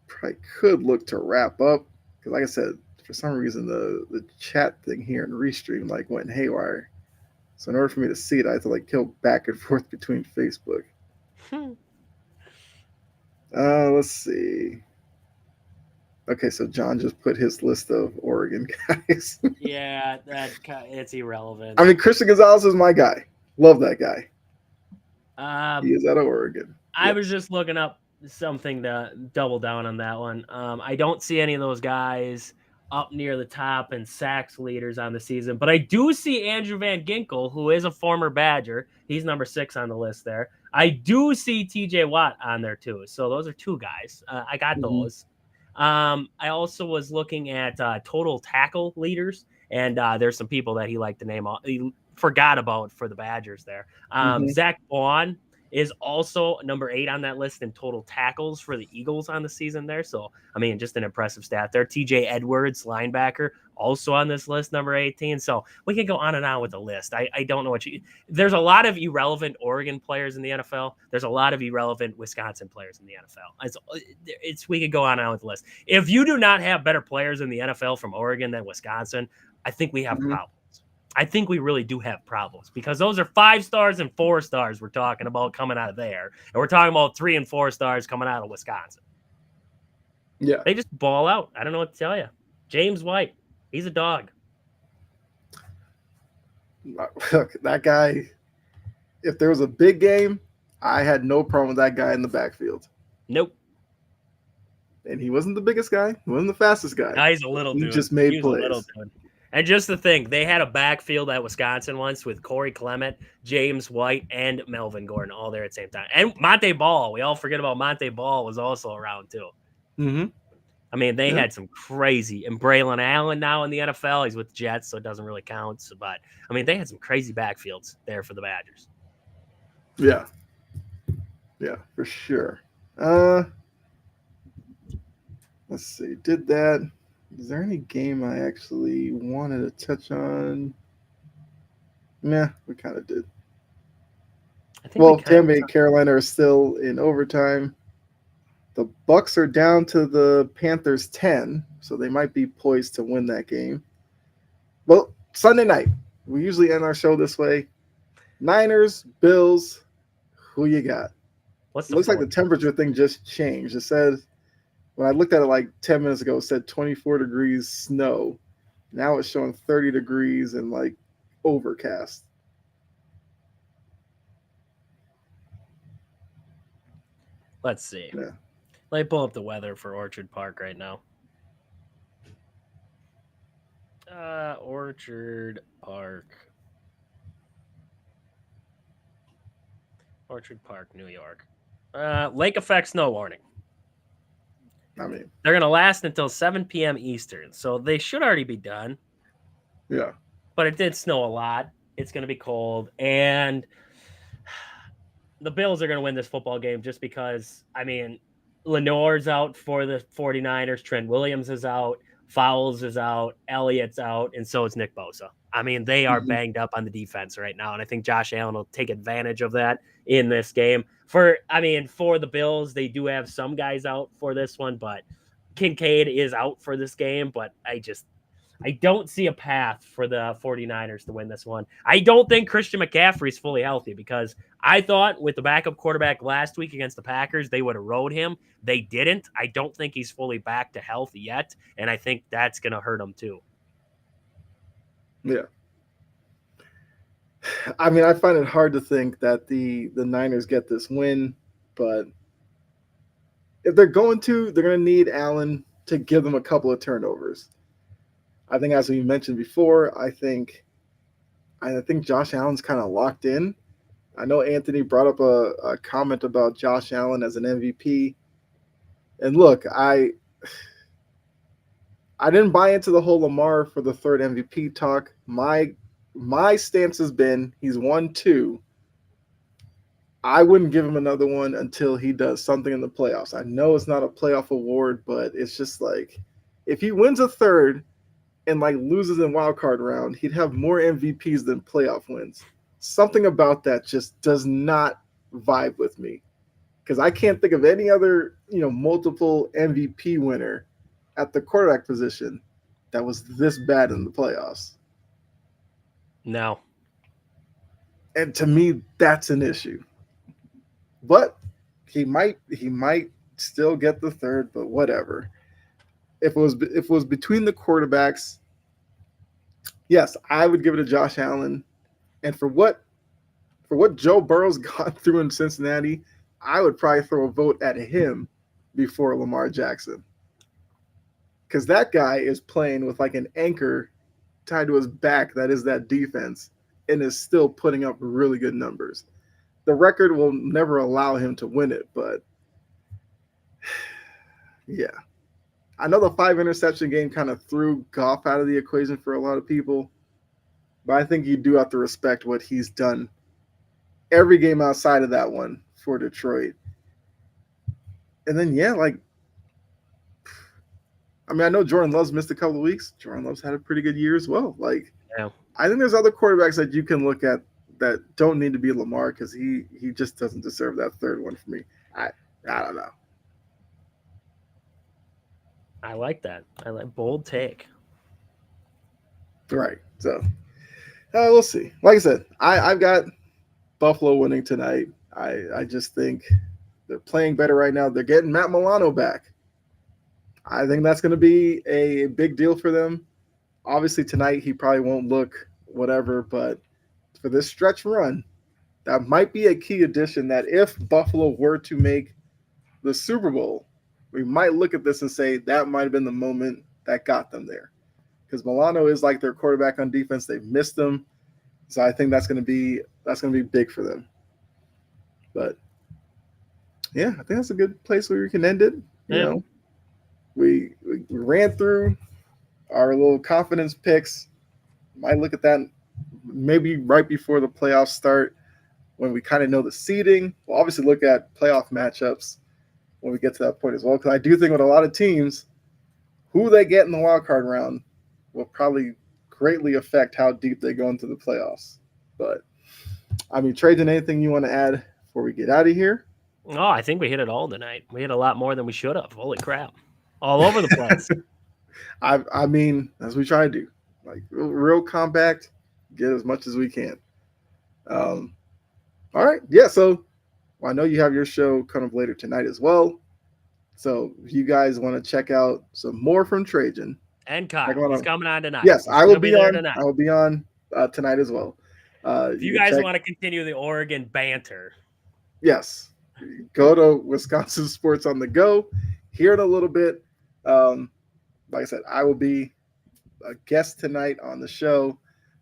Probably could look to wrap up because, like I said, for some reason the chat thing here in Restream like went haywire. So in order for me to see it, I have to like go back and forth between Facebook. Let's see. Okay, so John just put his list of Oregon guys. Yeah, it's irrelevant. I mean, Christian Gonzalez is my guy. Love that guy. He Um, is out of Oregon. I was Yes. just looking up something to double down on that one. I don't see any of those guys up near the top and sacks leaders on the season, but I do see Andrew Van Ginkel, who is a former Badger. He's number 6 on the list there. I do see TJ Watt on there too. So those are 2 guys. I got Mm-hmm. those. I also was looking at total tackle leaders, and there's some people that he liked to name. He forgot about for the Badgers there. Mm-hmm. Zach Vaughn is also number 8 on that list in total tackles for the Eagles on the season there. So, I mean, just an impressive stat there. TJ Edwards, linebacker, also on this list, number 18. So we can go on and on with the list. I don't know there's a lot of irrelevant Oregon players in the NFL. There's a lot of irrelevant Wisconsin players in the NFL. We could go on and on with the list. If you do not have better players in the NFL from Oregon than Wisconsin, I think we have Mm-hmm. problems. I think we really do have problems because those are 5 stars and 4 stars we're talking about coming out of there. And we're talking about 3 and 4 stars coming out of Wisconsin. Yeah. They just ball out. I don't know what to tell you. James White, he's a dog. Look, that guy, if there was a big game, I had no problem with that guy in the backfield. Nope. And he wasn't the biggest guy. He wasn't the fastest guy. No, he's a little He dude. just made He was plays. a little dude. And just the thing, they had a backfield at Wisconsin once with Corey Clement, James White, and Melvin Gordon all there at the same time. And Monte Ball. We all forget about Monte Ball was also around too. Mm-hmm. I mean, they had some crazy. And Braylon Allen now in the NFL. He's with the Jets, so it doesn't really count. But, I mean, they had some crazy backfields there for the Badgers. Yeah. Yeah, for sure. Let's see. Did that. Is there any game I actually wanted to touch on? Nah, we kind of did. I think Well, Tampa Bay, Carolina are still in overtime. The Bucks are down to the Panthers 10, so they might be poised to win that game. Well, Sunday night, we usually end our show this way. Niners, Bills, who you got? What's It looks like the temperature thing just changed. It said, when I looked at it like 10 minutes ago, it said 24 degrees snow. Now it's showing 30 degrees and like overcast. Let's see. Yeah. Let me pull up the weather for Orchard Park right now. Orchard Park. Orchard Park, New York. Lake effect snow warning. I mean, they're going to last until 7 p.m. Eastern, so they should already be done. Yeah. But it did snow a lot. It's going to be cold. And the Bills are going to win this football game just because, I mean, Lenore's out for the 49ers. Trent Williams is out. Fowles is out. Elliott's out. And so is Nick Bosa. I mean, they are banged up on the defense right now. And I think Josh Allen will take advantage of that in this game. For the Bills, they do have some guys out for this one, but Kincaid is out for this game. But I don't see a path for the 49ers to win this one. I don't think Christian McCaffrey is fully healthy because I thought with the backup quarterback last week against the Packers, they would have rode him. They didn't. I don't think he's fully back to health yet, and I think that's going to hurt him too. Yeah. I mean, I find it hard to think that the Niners get this win, but if they're going to need Allen to give them a couple of turnovers. I think, as we mentioned before, I think Josh Allen's kind of locked in. I know Anthony brought up a comment about Josh Allen as an MVP. And look, I didn't buy into the whole Lamar for the third MVP talk. My stance has been he's won 2. I wouldn't give him another one until he does something in the playoffs. I know it's not a playoff award, but it's just like if he wins a third and like loses in wild card round, he'd have more MVPs than playoff wins. Something about that just does not vibe with me because I can't think of any other, multiple MVP winner at the quarterback position that was this bad in the playoffs. No. And to me, that's an issue. But he might still get the third, but whatever. If it was between the quarterbacks, yes, I would give it to Josh Allen. And for what Joe Burrow's gone through in Cincinnati, I would probably throw a vote at him before Lamar Jackson. Because that guy is playing with like an anchor tied to his back that is that defense and is still putting up really good numbers. The record will never allow him to win it, but yeah. I know the 5 interception game kind of threw Goff out of the equation for a lot of people, but I think you do have to respect what he's done every game outside of that one for Detroit. And then, yeah, like, I mean, I know Jordan Love's missed a couple of weeks. Jordan Love's had a pretty good year as well. Like, Yeah. I think there's other quarterbacks that you can look at that don't need to be Lamar because he just doesn't deserve that third one for me. I don't know. I like that. I like bold take. Right. So we'll see. Like I said, I've got Buffalo winning tonight. I just think they're playing better right now. They're getting Matt Milano back. I think that's going to be a big deal for them. Obviously, tonight he probably won't look whatever, but for this stretch run, that might be a key addition that if Buffalo were to make the Super Bowl, we might look at this and say that might have been the moment that got them there. Because Milano is like their quarterback on defense. They've missed him. So I think that's going to be big for them. But yeah, I think that's a good place where we can end it. You know, we ran through our little confidence picks. Might look at that maybe right before the playoffs start when we kind of know the seeding. We'll obviously look at playoff matchups when we get to that point as well. Because I do think with a lot of teams, who they get in the wild card round will probably greatly affect how deep they go into the playoffs. But I mean, Trajan, anything you want to add before we get out of here? Oh, I think we hit it all tonight. We hit a lot more than we should have. Holy crap. All over the place. I mean, as we try to do, like real compact, get as much as we can. All right. Yeah. So I know you have your show kind of later tonight as well. So if you guys want to check out some more from Trajan. And Kyle, he's coming on tonight. Yes, I will be on tonight. I will be on tonight as well. If you guys want to continue the Oregon banter. Yes. Go to Wisconsin Sports on the Go. Hear it a little bit. Like I said, I will be a guest tonight on the show.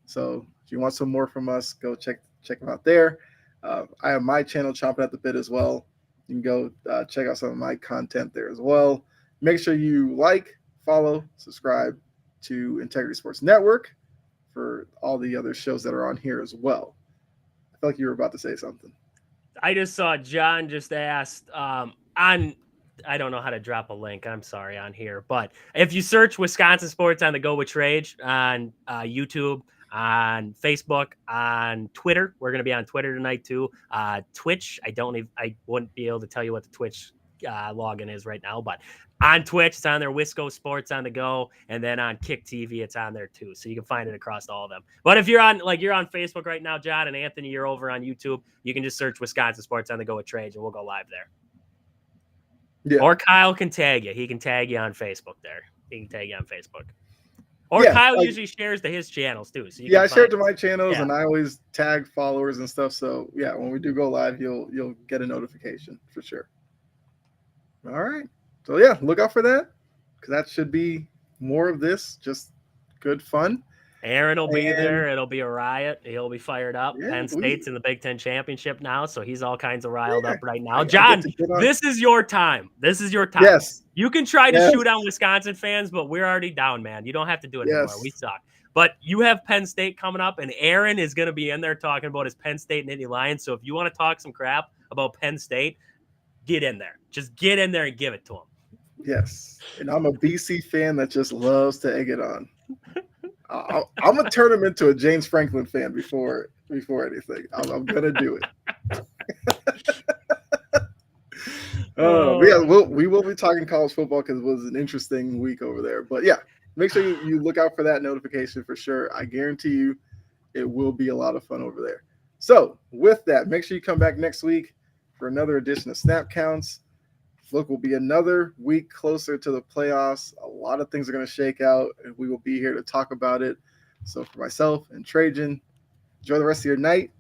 So if you want some more from us, go check them out there. I have my channel chomping at the bit as well. You can go check out some of my content there as well. Make sure you like, follow, subscribe to Integrity Sports Network for all the other shows that are on here as well. I feel like you were about to say something. I just saw John just asked I don't know how to drop a link. I'm sorry on here, but if you search Wisconsin Sports on the Go with Trage on YouTube, on Facebook, on Twitter, we're going to be on Twitter tonight too. Twitch, I wouldn't be able to tell you what the Twitch login is right now, but on Twitch, it's on there. Wisco Sports on the Go, and then on Kick TV, it's on there too. So you can find it across all of them. But if you're on Facebook right now, John and Anthony, you're over on YouTube, you can just search Wisconsin Sports on the Go with Trage, and we'll go live there. Yeah. Or Kyle can tag you. He can tag you on Facebook there. He can tag you on Facebook. Or Kyle usually shares to his channels too. So I share it to my channels, and I always tag followers and stuff. So yeah, when we do go live, you'll get a notification for sure. All right. So yeah, look out for that because that should be more of this, just good fun. Aaron will be there. It'll be a riot. He'll be fired up. Yeah, Penn State's in the Big Ten championship now, so he's all kinds of riled up right now. John, this is your time. This is your time. Yes. You can try to shoot on Wisconsin fans, but we're already down, man. You don't have to do it anymore. We suck. But you have Penn State coming up, and Aaron is going to be in there talking about his Penn State and Nittany Lions. So if you want to talk some crap about Penn State, get in there. Just get in there and give it to him. Yes. And I'm a BC fan that just loves to egg it on. I'm gonna turn him into a James Franklin fan before anything. I'm gonna do it. We will be talking college football because it was an interesting week over there. But yeah, make sure you look out for that notification for sure. I guarantee you, it will be a lot of fun over there. So with that, make sure you come back next week for another edition of Snap Counts. Look, we'll be another week closer to the playoffs. A lot of things are going to shake out, and we will be here to talk about it. So for myself and Trajan, enjoy the rest of your night.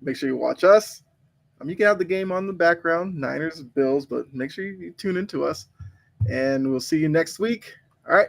Make sure you watch us. You can have the game on the background, Niners, Bills, but make sure you tune into us. And we'll see you next week. All right.